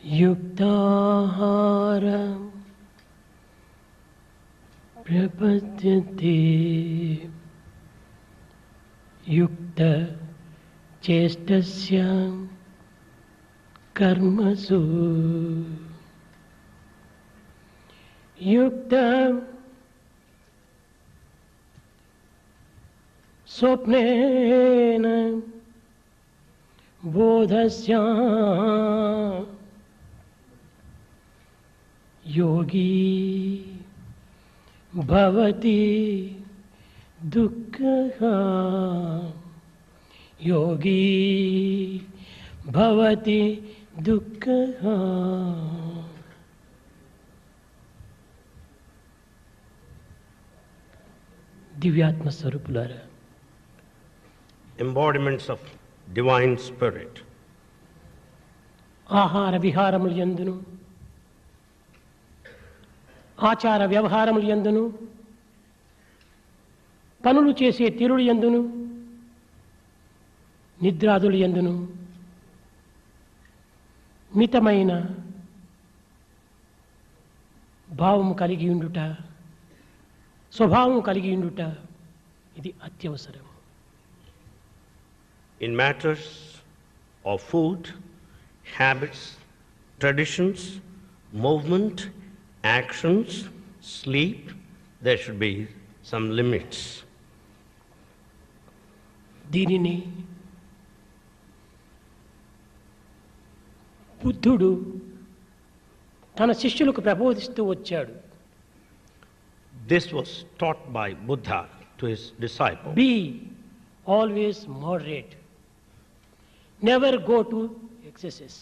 Yuktahara prapadyate yukta chestasya karmasu yukta swapnena bodhasya yogi bhavati dukkha yogi bhavati dukkha. దివ్యాత్మ స్వరూపులారా, embodiments of divine spirit. ఆహార విహారములు యందును, ఆచార వ్యవహారములు యందును, పనులు చేసే తీరుడు యందును, నిద్రాదులు యందును మితమైన భావము కలిగి ఉండుట, స్వభావం కలిగి ఉండుట ఇది అత్యవసరం. In matters of food, habits, traditions, movement, actions, sleep, there should be some limits. దీనిని బుద్ధుడు తన శిష్యులకు ప్రబోధిస్తూ వచ్చాడు. This was taught by Buddha to his disciples. Be always moderate. Never go to excesses.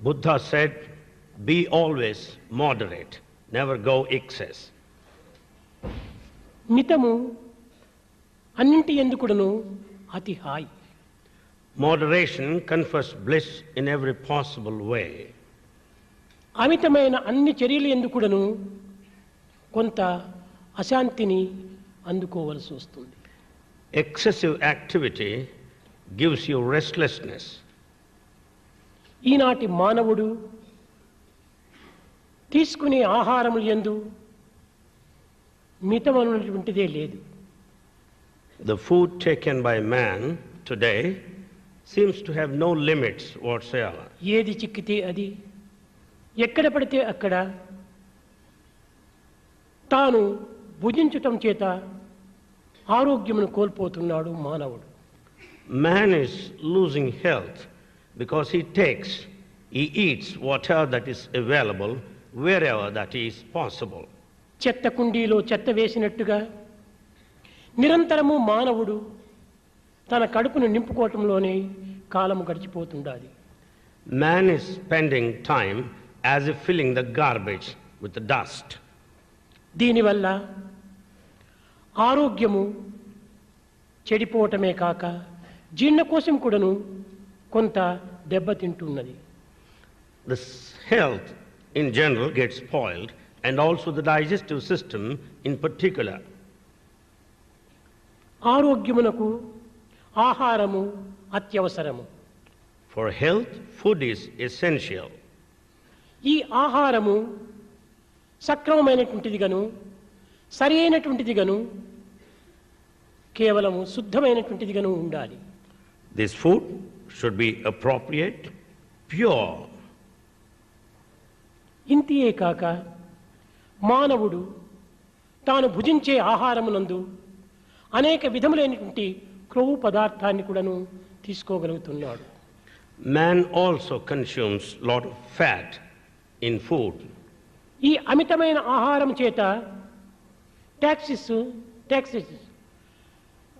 Buddha said, be always moderate, never go excess. మితము అన్నింటి ఎందుకును అతి హాయి. Moderation confers bliss in every possible way. అమితమైన అన్ని చర్యలు ఎందుకును కొంత అశాంతిని అందుకోవలసి వస్తుంది. Excessive activity gives you restlessness. ఈనాటి మానవుడు తీసుకునే ఆహారములు యందు మితమైనటువంటిదే లేదు. The food taken by man today seems to have no limits whatsoever. ఏది చిక్కితే అది, ఎక్కడ పడితే అక్కడ తాను భుజించటం చేత ఆరోగ్యమును కోల్పోతున్నాడు మానవుడు. Man is losing health because he eats whatever that is available, wherever that is possible. చెత్త కుండీలో చెత్త వేసినట్టుగా నిరంతరము మానవుడు తన కడుపును నింపుకోవటంలోనే కాలము గడిచిపోతుండాలి. Man is spending time as if filling the garbage with the dust. దీనివల్ల ఆరోగ్యము చెడిపోవటమే కాక జీర్ణకోశం కూడాను కొంత దెబ్బతింటున్నది. The health in general gets spoiled, and also the digestive system in particular. ఆరోగ్యమునకు ఆహారము అత్యవసరము. For health, food is essential. ఈ ఆహారము సక్రమమైనటువంటిది గను, సరి అయినటువంటిది గను, కేవలము శుద్ధమైనటువంటిది గను ఉండాలి. This food should be appropriate, pure. ఇంతియే కాక మానవుడు తాను భుజించే ఆహారమునందు అనేక విధములైనటువంటి క్రొవ్వు పదార్థాన్ని కూడాను తీసుకోగలుగుతున్నాడు. Man also consumes lot of fat in food. ఈ అమితమైన ఆహారం చేత టాక్సిస్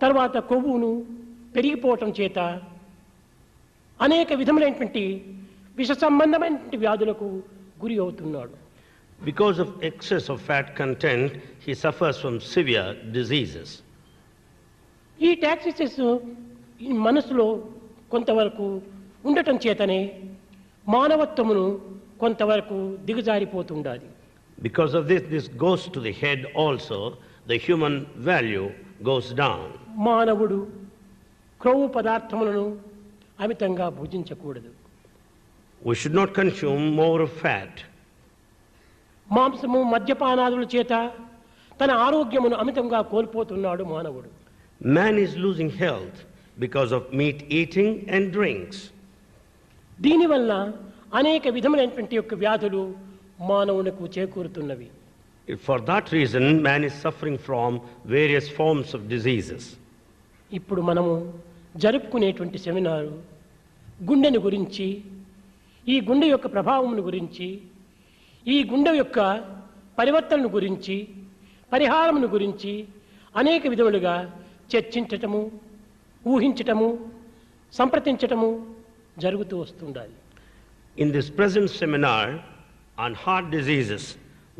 తర్వాత కొవ్వును పెరిగిపోవటం చేత అనేక విధములైనటువంటి విష సంబంధమైనటువంటి వ్యాధులకు గురి అవుతున్నాడు. Because of excess of fat content, he suffers from severe diseases. ఈ టాక్సిస్ ఈ మనసులో కొంతవరకు ఉండటం చేతనే మానవత్వమును కొంతవరకు దిగజారిపోతుండాలి. Because of this goes to the head also, the human value goes down. మానవుడు క్రొవ్వు పదార్థములను అమితంగా భుజించకూడదు. We should not consume more of fat. మాంసము మద్యపానాదుల చేత తన ఆరోగ్యమును అమితంగా కోల్పోతున్నాడు మానవుడు. Man is losing health because of meat eating and drinks. దీనివల్ల అనేక విధములైనటువంటి యొక్క వ్యాధులు మానవునికి చేకూరుతున్నవి. For that reason, man is suffering from various forms of diseases. ఇప్పుడు మనము జరుపుకునేటువంటి సెమినారు గుండెను గురించి, ఈ గుండె యొక్క ప్రభావమును గురించి, ఈ గుండె యొక్క పరివర్తనను గురించి, పరిహారమును గురించి అనేక విధములుగా చర్చించటము, ఊహించటము, సంప్రదించటము జరుగుతూ వస్తుండాలి. In this present seminar on heart diseases,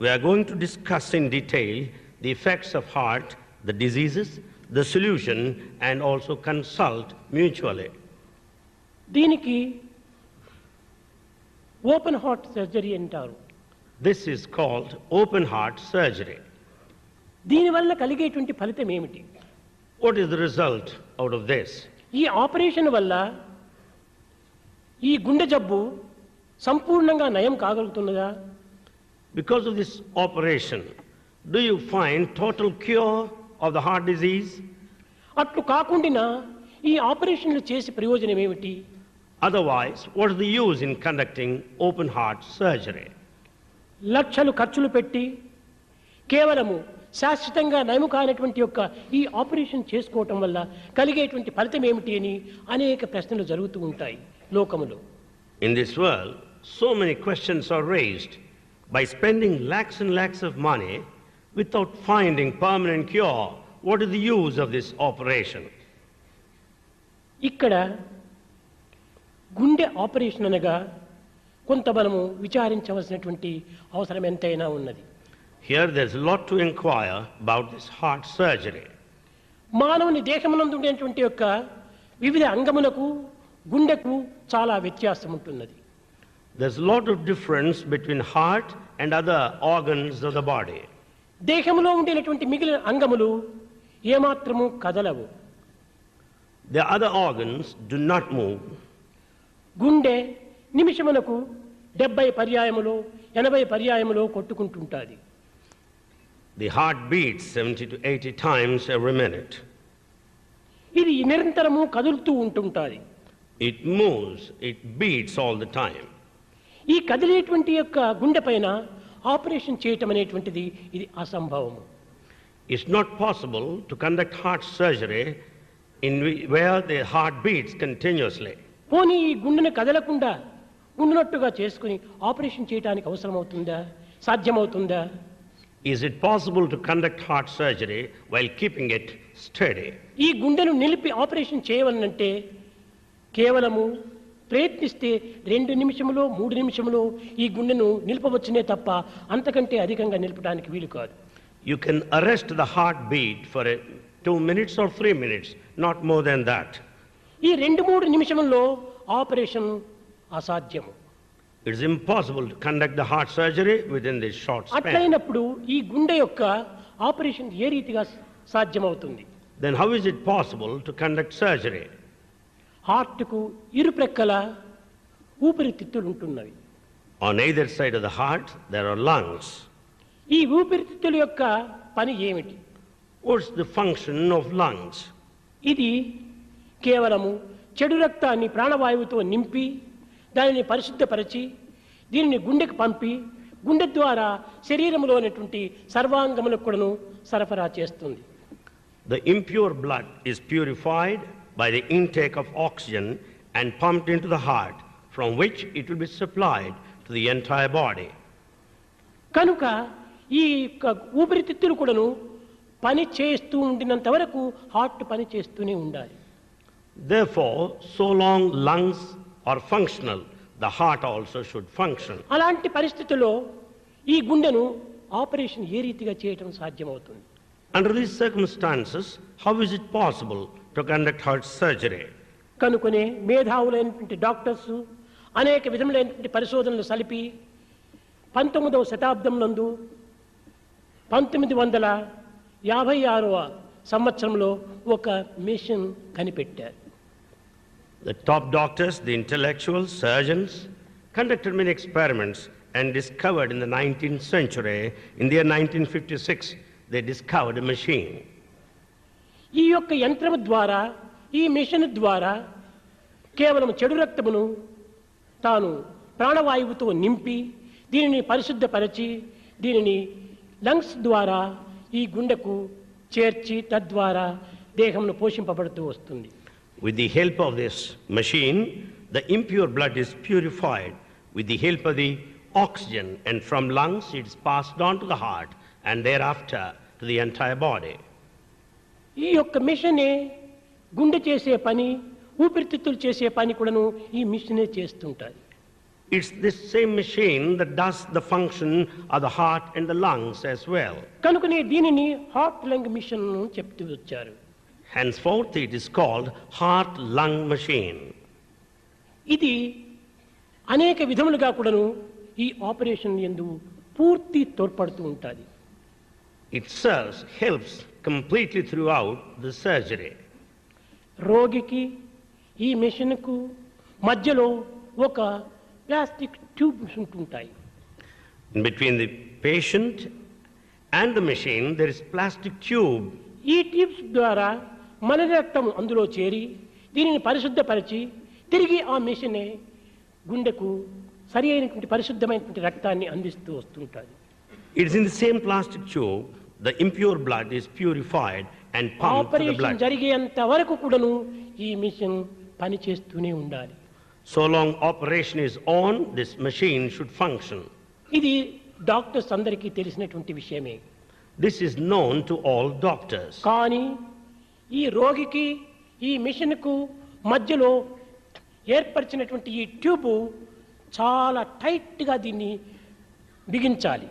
we are going to discuss in detail the effects of heart, the diseases, the solution, and also consult mutually. దీనికి ఓపెన్ హార్ట్ సర్జరీ అంటారు. This is called open heart surgery. దీనివల్ల కలిగేటువంటి ఫలితం ఏమిటి? What is the result out of this? ఈ operation వల్ల ఈ గుండె జబ్బు సంపూర్ణంగా నయం కాగలుగుతున్నదా? Because of this operation, do you find total cure of the heart disease? అట్లు కాకుండా ఈ ఆపరేషన్లు చేసి ప్రయోజనం ఏమిటి? Otherwise, what is the use in conducting open heart surgery? లక్షలు ఖర్చులు పెట్టి కేవలము శాశ్వతంగా నయము కానటువంటి యొక్క ఈ ఆపరేషన్ చేసుకోవటం వల్ల కలిగేటువంటి ఫలితం ఏమిటి అని అనేక ప్రశ్నలు జరుగుతూ ఉంటాయి లోకములో. In this world, so many questions are raised. By spending lakhs and lakhs of money without finding permanent cure, what is the use of this operation? ఇక్కడ గుండె ఆపరేషన్ అనగా కొంత మనము విచారించవలసినటువంటి అవసరం ఎంతైనా ఉన్నది. Here there's a lot to inquire about this heart surgery. మానవుని దేహమునందు ఉండేటువంటి యొక్క వివిధ అంగములకు గుండెకు చాలా వ్యత్యాసం ఉంటున్నది. There's a lot of difference between heart and other organs of the body. దేహములో ఉండేటువంటి మిగిలిన అంగములు ఏమాత్రము కదలవు. The other organs do not move. గుండె నిమిషమునకు 70 పర్యాయములో 80 పర్యాయములో కొట్టుకుంటుంటాది. The heart beats 70 to 80 times every minute. ఇది నిరంతరము కదులుతూ ఉంటుంటాది. It moves, it beats all the time. ఈ కదిలేటువంటి యొక్క గుండె పైన ఆపరేషన్ చేయటం అనేటువంటిది ఇది అసంభవము. It's not possible to conduct heart surgery where the heart beats continuously. పోనీ ఈ గుండెను కదలకుండా ఉన్నట్టుగా చేసుకుని ఆపరేషన్ చేయడానికి అవసరమవుతుందా? సాధ్యమవుతుందా? Is it possible to conduct heart surgery while keeping it steady? ఈ గుండెను నిలిపి ఆపరేషన్ చేయవలనంటే కేవలము ప్రయత్నిస్తే 2 నిమిషములో 3 నిమిషములో ఈ గుండెను నిలపవచ్చునే తప్ప అంతకంటే అధికంగా నిలపడానికి వీలు కాదు. You can arrest the heartbeat for 2 minutes or 3 minutes, not more than that. ఈ 2-3 నిమిషముల్లో ఆపరేషన్ అసాధ్యము. It is impossible to conduct the heart surgery within this short span. అట్లయినప్పుడు ఈ గుండె యొక్క ఆపరేషన్ ఏ రీతిగా సాధ్యమవుతుంది? Then how is it possible to conduct surgery? హార్ట్కు ఇరుప్రక్కల ఊపిరితిత్తులు ఉంటున్నవి. On either side of the heart, there are lungs. ఈ ఊపిరితిత్తుల యొక్క పని ఏమిటి? What's the function of lungs? ఇది కేవలము చెడు రక్తాన్ని ప్రాణవాయువుతో నింపి దానిని పరిశుద్ధపరిచి దీనిని గుండెకు పంపి గుండె ద్వారా శరీరంలోనేటువంటి సర్వాంగములకు కూడాను సరఫరా చేస్తుంది. The impure blood is purified by the intake of oxygen and pumped into the heart, from which it will be supplied to the entire body. కనుక ఈ ఊపిరితిత్తులు కూడాను పని చేస్తూ ఉండినంత వరకు హార్ట్ పని చేస్తూనే ఉండాలి. Therefore, so long lungs are functional, the heart also should function. అలాంటి పరిస్థితుల్లో ఈ గుండెను ఆపరేషన్ ఏ రీతిగా చేయటం సాధ్యమవుతుంది? Under these circumstances, how is it possible to conduct heart surgery? కనుకొనే మేధావులైనటువంటి డాక్టర్స్ అనేక విధములైనటువంటి పరిశోధనలు సలిపి 19వ శతాబ్దం నందు 1956వ సంవత్సరంలో ఒక మిషన్ కనిపెట్టారు. The top doctors, the intellectuals, surgeons, conducted many experiments and discovered in the 19th century, in the year 1956, they discovered a machine. ఈ యొక్క యంత్రము ద్వారా, ఈ మిషన్ ద్వారా కేవలం చెడు రక్తమును తాను ప్రాణవాయువుతో నింపి దీనిని పరిశుద్ధపరచి దీనిని లంగ్స్ ద్వారా ఈ గుండెకు చేర్చి తద్వారా దేహమును పోషింపబడుతూ వస్తుంది. With the help of this machine, the impure blood is purified with the help of the oxygen, and from lungs it is passed on to the heart and thereafter to the entire body. ఈ యొక్క మిషనే గుండె చేసే పని, ఊపిరితిత్తులు చేసే పని కూడాను ఈ మిషనే చేస్తుంటారు. It's this same machine that does the function of the heart and the lungs as well. కనుకనే దీనిని హార్ట్ లంగ్ మిషన్ అని చెప్తూ వచ్చారు. Henceforth it is called heart-lung machine. ఇది అనేక విధములుగా కూడాను ఈ ఆపరేషన్ యందు పూర్తి తోడ్పడుతూ ఉంటుంది. It serves, helps completely throughout the surgery. రోగికి ఈ మెషిన్కు మధ్యలో ఒక ప్లాస్టిక్ ట్యూబ్స్ ఉంటుంటాయి. In between the patient and the machine there is plastic tube. ఈ ట్యూబ్స్ ద్వారా మన రక్తం అందులో చేరి దీనిని పరిశుద్ధపరిచి తిరిగి ఆ మెషినే గుండెకు సరి అయినటువంటి పరిశుద్ధమైనటువంటి రక్తాన్ని అందిస్తూ వస్తుంటుంది. It is in the same plastic tube the impure blood is purified and pumped to the operation blood. జరిగేంత వరకు కూడాను ఈ మిషన్ పని చేస్తూనే ఉండాలి. So long operation is on, this machine should function. ఇది డాక్టర్స్ అందరికీ తెలిసినటువంటి విషయమే. This is known to all doctors. కానీ ఈ రోగికి ఈ మిషన్కు మధ్యలో ఏర్పరిచినటువంటి ఈ ట్యూబ్ చాలా టైట్గా దీన్ని బిగించాలి.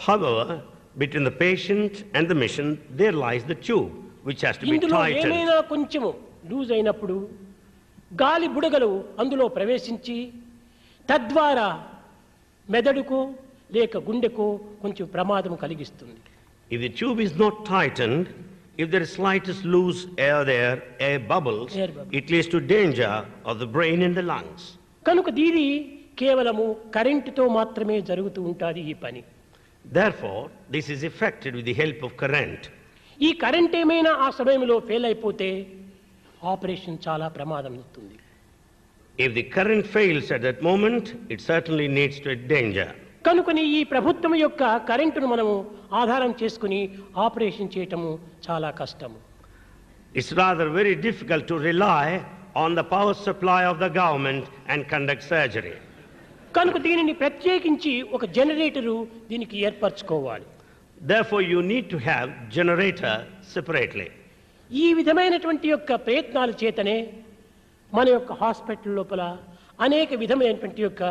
However, between the patient and the machine there lies the tube which has to be ఇందులో tightened. ఏమైనా కొంచెము లూజ్ అయినప్పుడు గాలి బుడగలు అందులో ప్రవేశించి తద్వారా మెదడుకు లేక గుండెకు కొంచెం ప్రమాదం కలిగిస్తుంది. If the tube is not tightened, if there is slightest loose air there, air bubbles, it leads to danger of the brain and the lungs. కనుక దీని కేవలము కరెంటుతో మాత్రమే జరుగుతూ ఉంటుంది ఈ పని. Therefore, this is effected with the help of current. ఈ కరెంట్ ఏమైనా ఆ సమయంలో ఫెయిల్ అయిపోతే ఆపరేషన్ చాలా ప్రమాదం అవుతుంది. If the current fails at that moment, it certainly leads to a danger. కనుకని ఈ ప్రభుత్వం యొక్క కరెంటును మనము ఆధారం చేసుకుని ఆపరేషన్ చేయటము చాలా కష్టము. It's rather very difficult to rely on the power supply of the government and conduct surgery. కనుక దీనిని ప్రత్యేకించి ఒక జనరేటరు దీనికి ఏర్పరచుకోవాలి. Therefore, you need to have generator separately. ఈ విధమైనటువంటి యొక్క ప్రయత్నాల చేతనే మన యొక్క హాస్పిటల్ లోపల అనేక విధమైనటువంటి యొక్క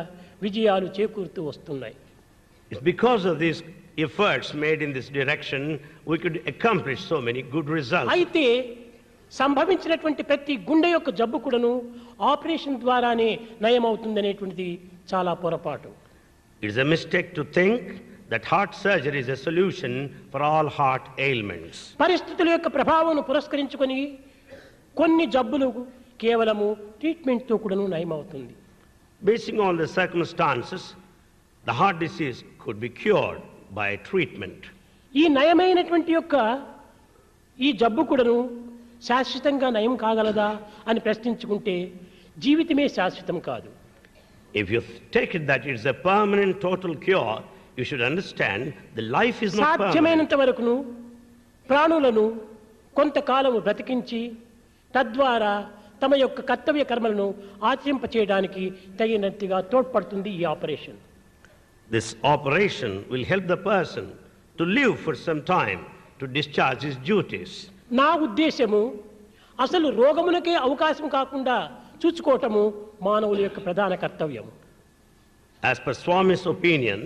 విజయాలు చేకూరుతూ వస్తున్నాయి. It's because of these efforts made in this direction we could accomplish so many good results. అయితే సంభవించినటువంటి ప్రతి గుండె యొక్క జబ్బు కూడాను ఆపరేషన్ ద్వారానే నయమవుతుందనేటువంటిది చాలా పొరపాటు. It is a mistake to think that heart surgery is a solution for all heart ailments. పరిస్థితుల యొక్క ప్రభావం పురస్కరించుకొని కొన్ని జబ్బులు కేవలము ట్రీట్మెంట్తో కూడాను నయమవుతుంది. Basing on the circumstances, the heart disease could be cured by treatment. ఈ నయమైనటువంటి యొక్క ఈ జబ్బు కూడాను శాశ్వతంగా నయం కాగలదా అని ప్రశ్నించుకుంటే జీవితమే శాశ్వతం కాదు. If you take it that it's a permanent total cure, you should understand the life is not permanent. సాధ్యమైనంత వరకును ప్రాణులను కొంతకాలము బ్రతికించి తద్వారా తమ యొక్క కర్తవ్య కర్మలను ఆచరింపచేయడానికి తగినట్టుగా తోడ్పడుతుంది ఈ operation. This operation will help the person to live for some time, to discharge his duties. నా ఉద్దేశము అసలు రోగములకే అవకాశం కాకుండా చూసుకోవటము మానవుల యొక్క ప్రధాన కర్తవ్యం. As per Swami's opinion,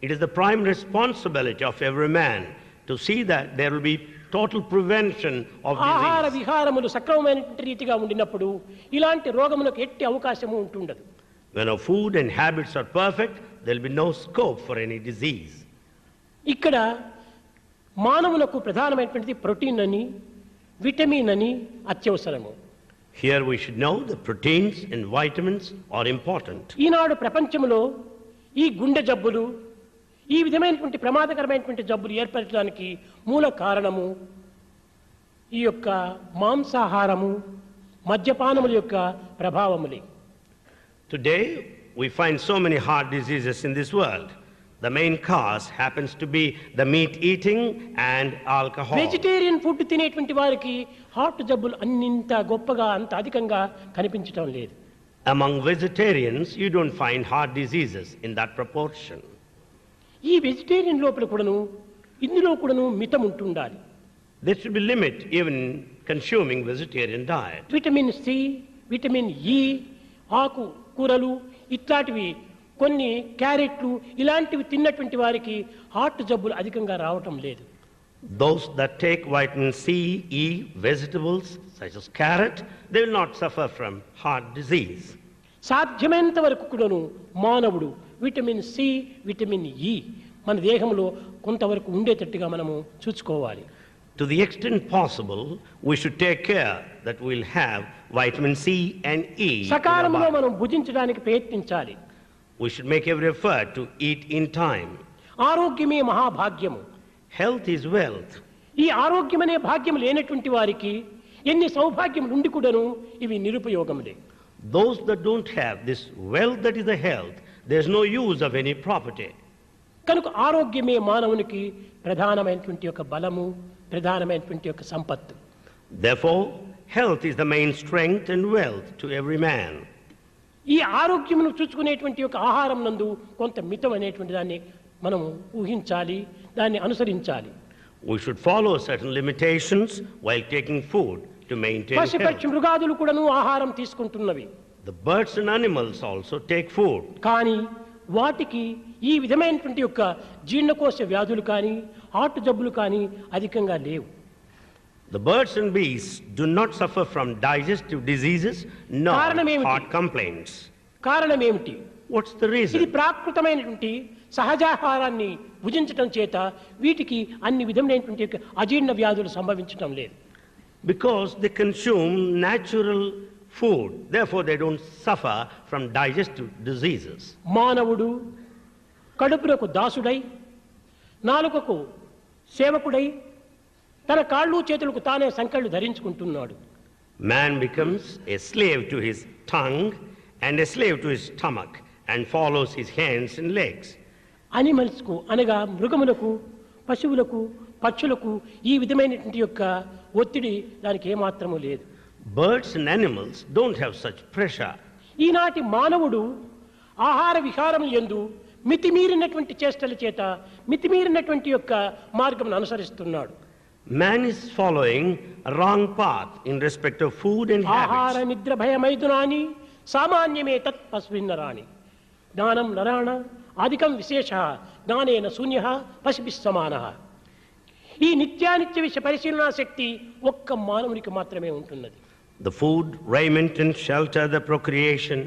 it is the prime responsibility of every man to see that there will be total prevention of ఆహార disease. విహారములు సక్రమమైన రీతిగా ఉండినప్పుడు ఇలాంటి రోగములకు ఎట్టి అవకాశము ఉంటుండదు. When our food and habits are perfect, there will be no scope for any disease. ఇక్కడ మానవులకు ప్రధానమైనటువంటిది protein అని విటమిన్ అని అత్యవసరము. Here we should know the proteins and vitamins are important. ఈనాడు ప్రపంచంలో ఈ గుండె జబ్బులు ఈ విధమైనటువంటి ప్రమాదకరమైనటువంటి జబ్బులు ఏర్పడడానికి మూల కారణము ఈ యొక్క మాంసాహారము మద్యపానముల యొక్క ప్రభావములే. Today we find so many heart diseases in this world. The main cause happens to be the meat eating and alcohol. Vegetarian food తినేటువంటి వారికి హార్ట్ జబ్బులు అన్నింత గొప్పగా అంత అధికంగా కనిపించడం లేదు. Among vegetarians you don't find heart diseases in that proportion. ఈ vegetarian లోపల కూడాను ఇందులో కూడాను మితం ఉంటుండాలి. There should be limit even consuming vegetarian diet. Vitamin C, vitamin E, ఆకు కూరలు ఇట్లాంటివి కొన్ని క్యారెట్లు ఇలాంటివి తిన్నటువంటి వారికి హార్ట్ జబ్బులు అధికంగా రావటం లేదు. Those that take vitamin C, E, vegetables such as carrot, they will not suffer from heart disease. సాధ్యమైనంత వరకు కూడాను మానవుడు విటమిన్ సి, విటమిన్ ఇ మన దేహంలో కొంతవరకు ఉండేటట్టుగా మనము చూసుకోవాలి. To the extent possible, we should take care that we'll have vitamin C and E. సకాలంలో మనం భుజించడానికి ప్రయత్నించాలి. We should make every effort to eat in time. ఆరోగ్యమే మహాభాగ్యము. Health is wealth. ఈ ఆరోగ్యమనే భాగ్యం లేనటువంటి వారికి ఎన్ని సౌభాగ్యములు ఉండి కూడాను ఇవి నిరుపయోగములే. Those that don't have this wealth that is the health, there's no use of any property. కనుక ఆరోగ్యమే మానవునికి ప్రధానమైనటువంటి యొక్క బలము, ప్రధానమైనటువంటి యొక్క సంపత్తు. Therefore, health is the main strength and wealth to every man. ఈ ఆరోగ్యమును చూసుకునేటువంటి యొక్క ఆహారం నందు కొంత మితం అనేటువంటి దాన్ని మనం ఊహించాలి, దాన్ని అనుసరించాలి. We should follow certain limitations while taking food to maintain health. పశుపక్షి మృగాదులు కూడాను ఆహారం తీసుకుంటున్నవి. The birds and animals also take food. కానీ వాటికి ఈ విధమైనటువంటి యొక్క జీర్ణకోశ వ్యాధులు కానీ హార్ట్ జబ్బులు కానీ అధికంగా లేవు. The birds and beasts do not suffer from digestive diseases nor heart complaints. కారణం ఏమిటి? What's the ఇది reason? ప్రాకృతమైనటువంటి సహజాహారాన్ని భుజించడం చేత వీటికి అన్ని విధమైనటువంటి యొక్క అజీర్ణ వ్యాధులు సంభవించడం లేదు. Because they consume natural food, therefore they don't suffer from digestive diseases. మానవుడు కడుపులకు దాసుడై నాలుకకు సేవకుడై తన కాళ్ళు చేతులకు తానే సంకళ్ళు ధరించుకుంటున్నాడు. Man becomes a slave to his tongue and a slave to his stomach and follows his hands and legs. అనిమల్స్కు అనగా మృగములకు, పశువులకు, పక్షులకు ఈ విధమైనటువంటి యొక్క ఒత్తిడి దానికి ఏమాత్రము లేదు. Birds and animals don't have such pressure. ఈనాటి మానవుడు ఆహార విహారం యందు మితిమీరినటువంటి చేష్టల చేత మితిమీరినటువంటి యొక్క మార్గమును అనుసరిస్తున్నాడు. Man is following a wrong path in respect of food and ఆహార habits. నిద్ర భయమైదునాని సామాన్యమే తత్ పశువిన్నరాని జ్ఞానం నరాణ అధికం విశేష జ్ఞానేన శూన్య పశుభిః సమానః. ఈ నిత్యానిత్య విషయ పరిశీలనా శక్తి ఒక్క మానవునికి మాత్రమే ఉంటున్నది. The food, raiment and shelter, the procreation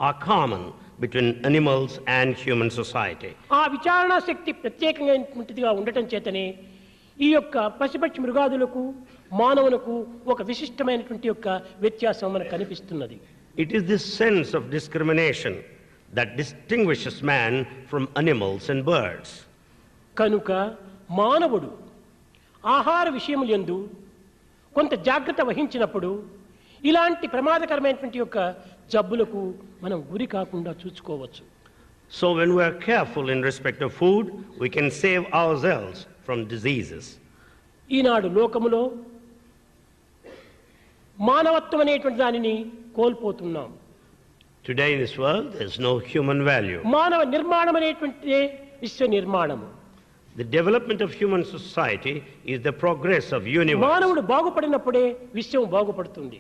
are common between animals and human society. ఆ విచారణా శక్తి ప్రత్యేకంగా ఉండటం చేతనే ఈ యొక్క పశుపక్షి మృగాదులకు మానవులకు ఒక విశిష్టమైనటువంటి యొక్క వ్యత్యాసం మనకు కనిపిస్తున్నది. It is this sense of discrimination that distinguishes man from animals and birds. కనుక మానవుడు ఆహార విషయములందు కొంత జాగ్రత్త వహించినప్పుడు ఇలాంటి ప్రమాదకరమైనటువంటి యొక్క జబ్బులకు మనం గురి కాకుండా చూసుకోవచ్చు. So when we are careful in respect of food, we can save ourselves from diseases. ఈనాడు లోకములో మానవత్వం అనేటువంటి దానిని కోల్పోతున్నాం. Today in this world, there is no human value. మానవ నిర్మాణం అనేటువంటిదే విశ్వ నిర్మాణము. The development of human society is the progress of universe. మానవుడు బాగుపడినప్పుడే విశ్వం బాగుపడుతుంది.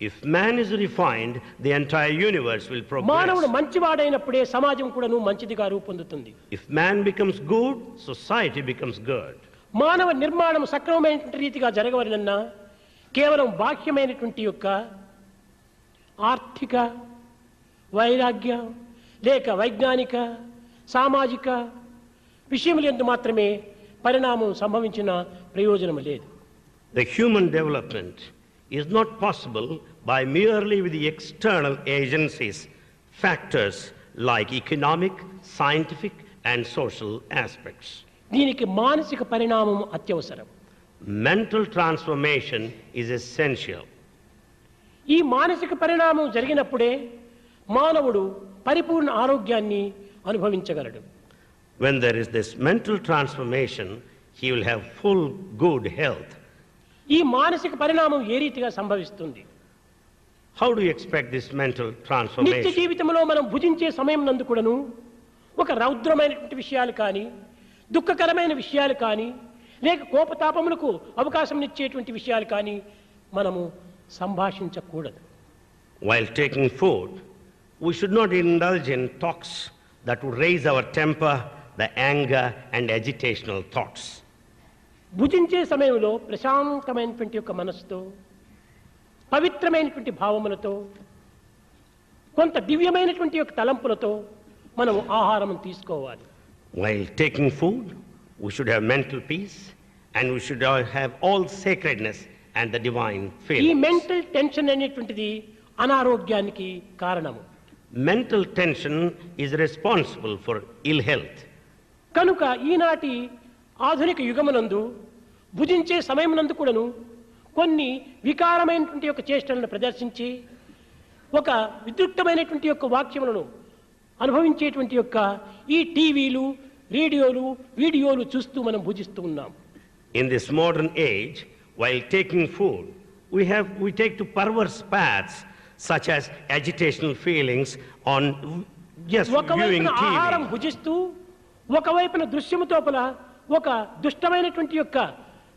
If man is refined, the entire universe will మానవుడు progress. మంచివాడైనప్పుడే సమాజం కూడాను మంచిదిగా రూపొందుతుంది. If man becomes good, society becomes good. మానవ నిర్మాణం సక్రమమైనటువంటి రీతిగా జరగవలనన్నా కేవలం బాహ్యమైనటువంటి యొక్క ఆర్థిక వైరాగ్య లేక వైజ్ఞానిక సామాజిక విషయములందు మాత్రమే పరిణామం సంభవించిన ప్రయోజనం లేదు. The human development is not possible by merely with the external agencies, factors like economic, scientific and social aspects. దీనికి మానసిక పరిణామం అత్యవసరం. Mental transformation is essential. ఈ మానసిక పరిణామం జరిగినప్పుడే మానవుడు పరిపూర్ణ ఆరోగ్యాన్ని అనుభవించగలడు. When there is this mental transformation, he will have full good health. ఈ మానసిక పరిణామం ఏ రీతిగా సంభవిస్తుంది? How do you expect this mental నిత్య transformation? జీవితంలో మనం భుజించే సమయం నందు కూడాను ఒక రౌద్రమైనటువంటి విషయాలు కానీ, దుఃఖకరమైన విషయాలు కానీ, లేక కోపతాపములకు అవకాశం ఇచ్చేటువంటి విషయాలు కానీ మనము సంభాషించకూడదు. While taking food, we should not indulge in talks that would raise our temper, the anger and agitational thoughts. భుజించే సమయంలో ప్రశాంతమైనటువంటి యొక్క మనస్సుతో, పవిత్రమైనటువంటి భావములతో, కొంత దివ్యమైనటువంటి యొక్క తలంపులతో మనం ఆహారం తీసుకోవాలి. While taking food, we should have mental peace and we should have all sacredness and the divine ఈ feelings. మెంటల్ టెన్షన్ అనేటువంటిది అనారోగ్యానికి కారణము. Mental tension is responsible for ill health. కనుక ఈనాటి ఆధునిక యుగమునందు భుజించే సమయమునందు కూడాను కొన్ని వికారమైనటువంటి యొక్క చేష్టలను ప్రదర్శించి ఒక విద్యుక్తమైనటువంటి యొక్క వాక్యములను అనుభవించేటువంటి యొక్క ఈ టీవీలు, రేడియోలు, వీడియోలు చూస్తూ మనం భుజిస్తూ ఉన్నాం. In this modern age, while taking food, we take to perverse paths such as agitational feelings on just viewing ఒకవైపున ఆహారం TV. భుజిస్తూ ఒకవైపున దృశ్యము తోపల ఒక దుష్టమైనటువంటి యొక్క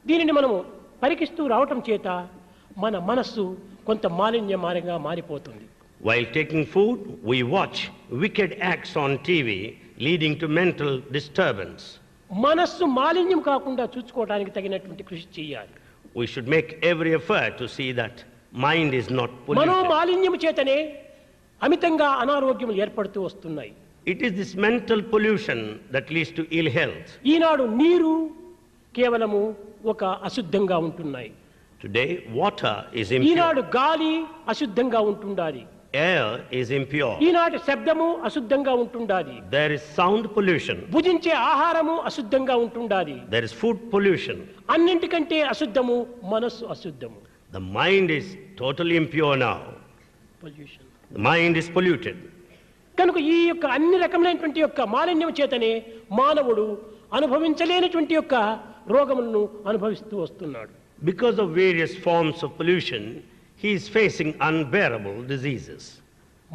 దీనిని మనము పరికిస్తూ రావటం చేత మన మనస్సు కొంత మాలిన్యమారంగా మారిపోతుంది. While taking food, we watch wicked acts on TV, leading to mental disturbance. మనస్సు మాలిన్యం కాకుండా చూసుకోవడానికి తగినటువంటి కృషి చేయాలి. We should make every effort to see that mind is not Mano polluted. మాలిన్యం చేతనే అమితంగా అనారోగ్యములు ఏర్పడుతూ వస్తున్నాయి. It is this mental pollution that leads to ill health. ఈనాడు నీరు కేవలము ఒక అశుద్ధంగా ఉంటున్నాయి. Today, water is impure. ఈనాడు గాలి అశుద్ధంగా ఉంటుండాలి. Air is impure. ఈనాటి శబ్దము అశుద్ధంగా ఉంటుండాలి. There is sound pollution. భుజించే ఆహారము అశుద్ధంగా ఉంటుండాలి. There is food pollution. అన్నింటికంటే అశుద్ధము మనస్సు అశుద్ధము. The mind is totally impure now. Pollution. The mind is polluted. కనుక ఈ యొక్క అన్ని రకములైనటువంటి యొక్క మాలిన్యం చేతనే మానవుడు అనుభవించలేనటువంటి యొక్క రోగములను అనుభవిస్తూ వస్తున్నాడు. Because of various forms of pollution, he is facing unbearable diseases.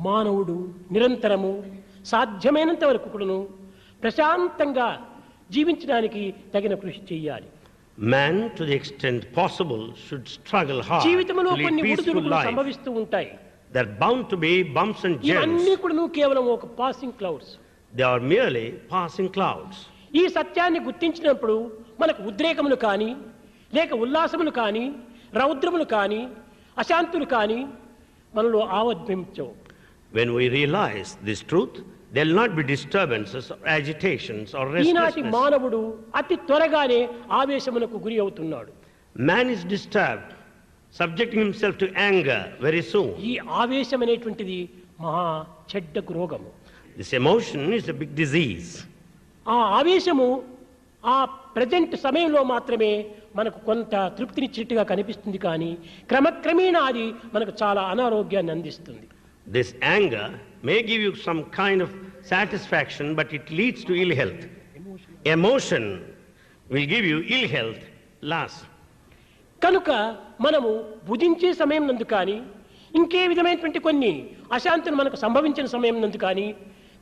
మానవుడు నిరంతరము సాధ్యమైనంత వరకు కూడాను ప్రశాంతంగా జీవించడానికి తగిన కృషి చేయాలి. Man, to the extent possible, should struggle hard జీవితంలో to lead కొన్ని peaceful ఒడిదుడుకులు life. సంభవిస్తూ ఉంటాయి. There are bound to be bumps and ఇవన్నీ jumps. కూడాను కేవలం ఒక passing clouds. They are merely passing clouds. ఈ సత్యాన్ని గుర్తించినప్పుడు మనకు ఉద్రేకములు కానీ, లేక ఉల్లాసములు కానీ, రౌద్రములు కానీ, అశాంతులు కానీ మనలో ఆవిర్భవించవు. When we realize this truth, there will not be disturbances or agitations or ఈనాటి restlessness. మానవుడు అతి త్వరగానే ఆవేశమునకు గురి అవుతున్నాడు. Man is disturbed, subjecting himself to anger very soon. ఈ ఆవేశం అనేటువంటిది మహా చెడ్డకు రోగము. This emotion is a big disease. ఆ ఆవేశము ఆ ప్రజెంట్ సమయంలో మాత్రమే మనకు కొంత తృప్తినిచ్చినట్టుగా కనిపిస్తుంది, కానీ క్రమక్రమేణా అది మనకు చాలా అనారోగ్యాన్ని అందిస్తుంది. This anger may give you some kind of satisfaction, but it leads to ill health. Emotion will give you ill health last. కనుక మనము భుజించే సమయం నందు కానీ, ఇంకే విధమైనటువంటి కొన్ని అశాంతులు మనకు సంభవించిన సమయం నందు కానీ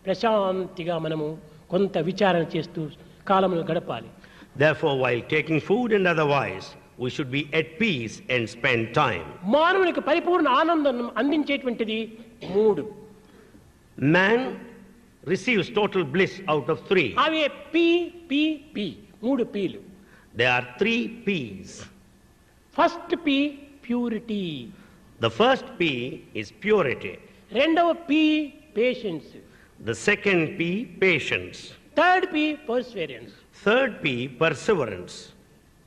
ప్రశాంతిగా మనము కొంత విచారణ చేస్తూ కాలమును గడపాలి. Therefore, while taking food and otherwise, we should be at peace and spend time. మానవునికి పరిపూర్ణ ఆనందం అందించేటువంటిది మూడు. Man receives total bliss out of three. అవి పి పి పి, మూడు peel. There are 3 P's. First P purity, The first P is purity. రెండవ P patience, The second P, patience. Third P perseverance. Third P, perseverance.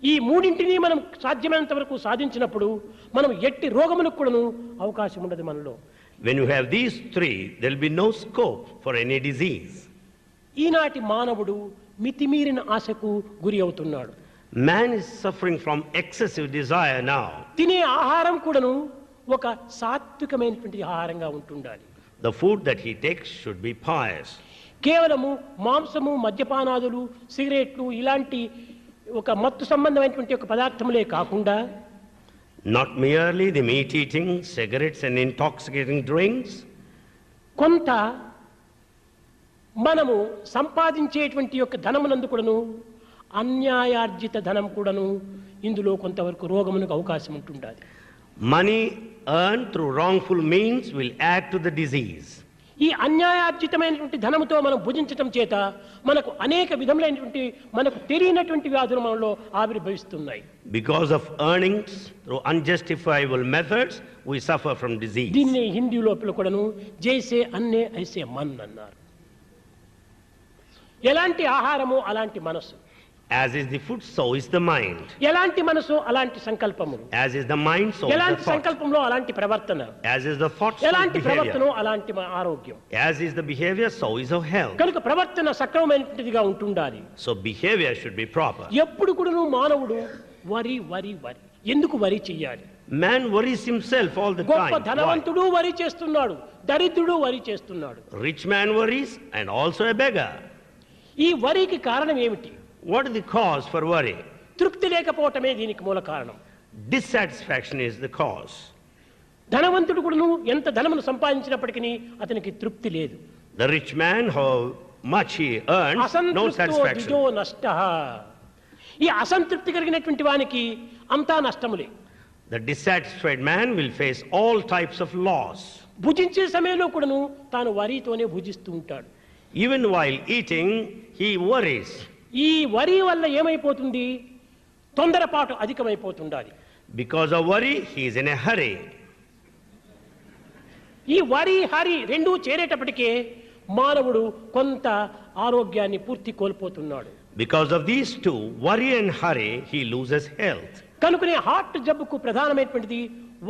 ఈ మూడింటిని మనం సాధ్యమైనంత వరకు సాధించినప్పుడు మనం ఎట్టి రోగములకు కూడాను అవకాశం ఉండదు మనలో. When you have these three, there will be no scope for any disease. ఈనాటి మానవుడు మితిమీరిన ఆశకు గురి అవుతున్నాడు. Man is suffering from excessive desire now. తినే ఆహారం కూడాను ఒక సాత్వికమైనటువంటి ఆహారంగా ఉంటుండాలి. The food that he takes should be pious. కేవలము మాంసము, మద్యపానాదులు, సిగరెట్లు ఇలాంటి ఒక మత్తు సంబంధమైనటువంటి ఒక పదార్థములే కాకుండా, not merely the meat eating, cigarettes and intoxicating drinks, కొంత మనము సంపాదించేటువంటి యొక్క ధనమునందు కూడాను అన్యాయార్జిత ధనం కూడాను ఇందులో కొంతవరకు రోగమునకు అవకాశం ఉంటుండాలి. money earned through wrongful means will add to the disease. ఈ అన్యాయార్జితమైనటువంటి ధనముతో మనం భుజించటం చేత మనకు అనేక విధములైనటువంటి మనకు తెలియనటువంటి వ్యాధులు మనలో ఆవిర్భవిస్తున్నాయి. Because of earnings through unjustifiable methods, we suffer from disease. దీన్ని హిందీ లోపల కూడాను జైసే అన్నే ఐసే మన్ అన్నారు. ఎలాంటి ఆహారము అలాంటి మనసు. As is the food, so is the mind. ఎలాంటి మనసు అలాంటి సంకల్పములు. As is the mind, so is the ఎలాంటి thought. సంకల్పంలో అలాంటి ప్రవర్తన. As is the thought, so is ఎలాంటి behavior. ప్రవర్తన అలాంటి ఆరోగ్యం. As is the behavior, so is our health. కనుక ప్రవర్తన సక్రమమైనటువంటిదిగా ఉంటుండాలి. So behavior should be proper. ఎప్పుడు కూడాను మానవుడు వరి వరి వరి. ఎందుకు వరి చెయ్యాలి? Man worries himself all the గొప్ప time. ధనవంతుడు వరి చేస్తున్నాడు, దరిద్రుడు వరి చేస్తున్నాడు. Rich man worries and also a beggar. ఈ వరికి కారణం ఏమిటి? What is the cause for worry? తృప్తి లేకపోవటమే దీనికి మూల కారణం. Dissatisfaction is the cause. ధనవంతుడు కూడాను ఎంత ధనమును సంపాదించినప్పటికీ అతనికి తృప్తి లేదు. The rich man, how much he earns, no satisfaction. అసంతృప్తో నష్టః. ఈ అసంతృప్తి కలిగినటువంటి వానికి అంతా నష్టములే. The dissatisfied man will face all types of loss. భుజించే సమయంలో కూడాను తాను వరితోనే భుజిస్తూ ఉంటాడు. Even while eating, he worries. ఈ వరి వల్ల ఏమైపోతుంది? తొందరపాటు అధికమైపోతుండాలి. Because of worry, he is in a hurry. ఈ వరి హరి రెండూ చేరేటప్పటికే మానవుడు కొంత ఆరోగ్యాన్ని పూర్తి కోల్పోతున్నాడు. Because of these two, worry and hurry, he loses health. కనుకనే హార్ట్ జబ్బుకు ప్రధానమైనటువంటిది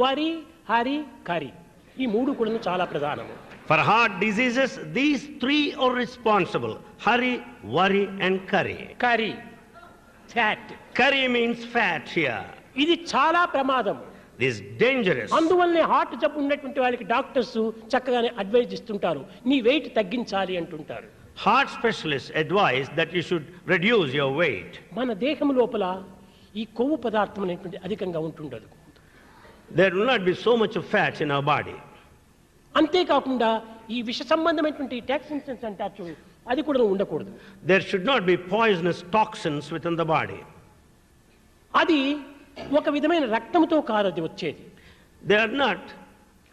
వరి హరి కరి. ఈ మూడు కూడా చాలా ప్రధానము. For heart diseases, these three are responsible: hurry, worry and curry. కరి, fat. Curry means fat here. ఇది చాలా ప్రమాదం. This is dangerous. అందువల్లనే హార్ట్ జబ్బు ఉన్నటువంటి వాళ్ళకి డాక్టర్స్ చక్కగానే అడ్వైజ్ ఇస్తుంటారు, నీ వెయిట్ తగ్గించాలి అంటుంటారు. Heart specialists advise that you should reduce your weight. మన దేహం లోపల ఈ కొవ్వు పదార్థం అనేటువంటి అధికంగా ఉంటుండదు. There will not be so much of fat in our body. అంతేకాకుండా ఈ విష సంబంధమైనటువంటి టాక్సిన్స్ అంటారు, అది కూడా ఉండకూడదు. There should not be poisonous toxins within the body. అది ఒక విధమైన రక్తంతో కారది వచ్చేది. They are not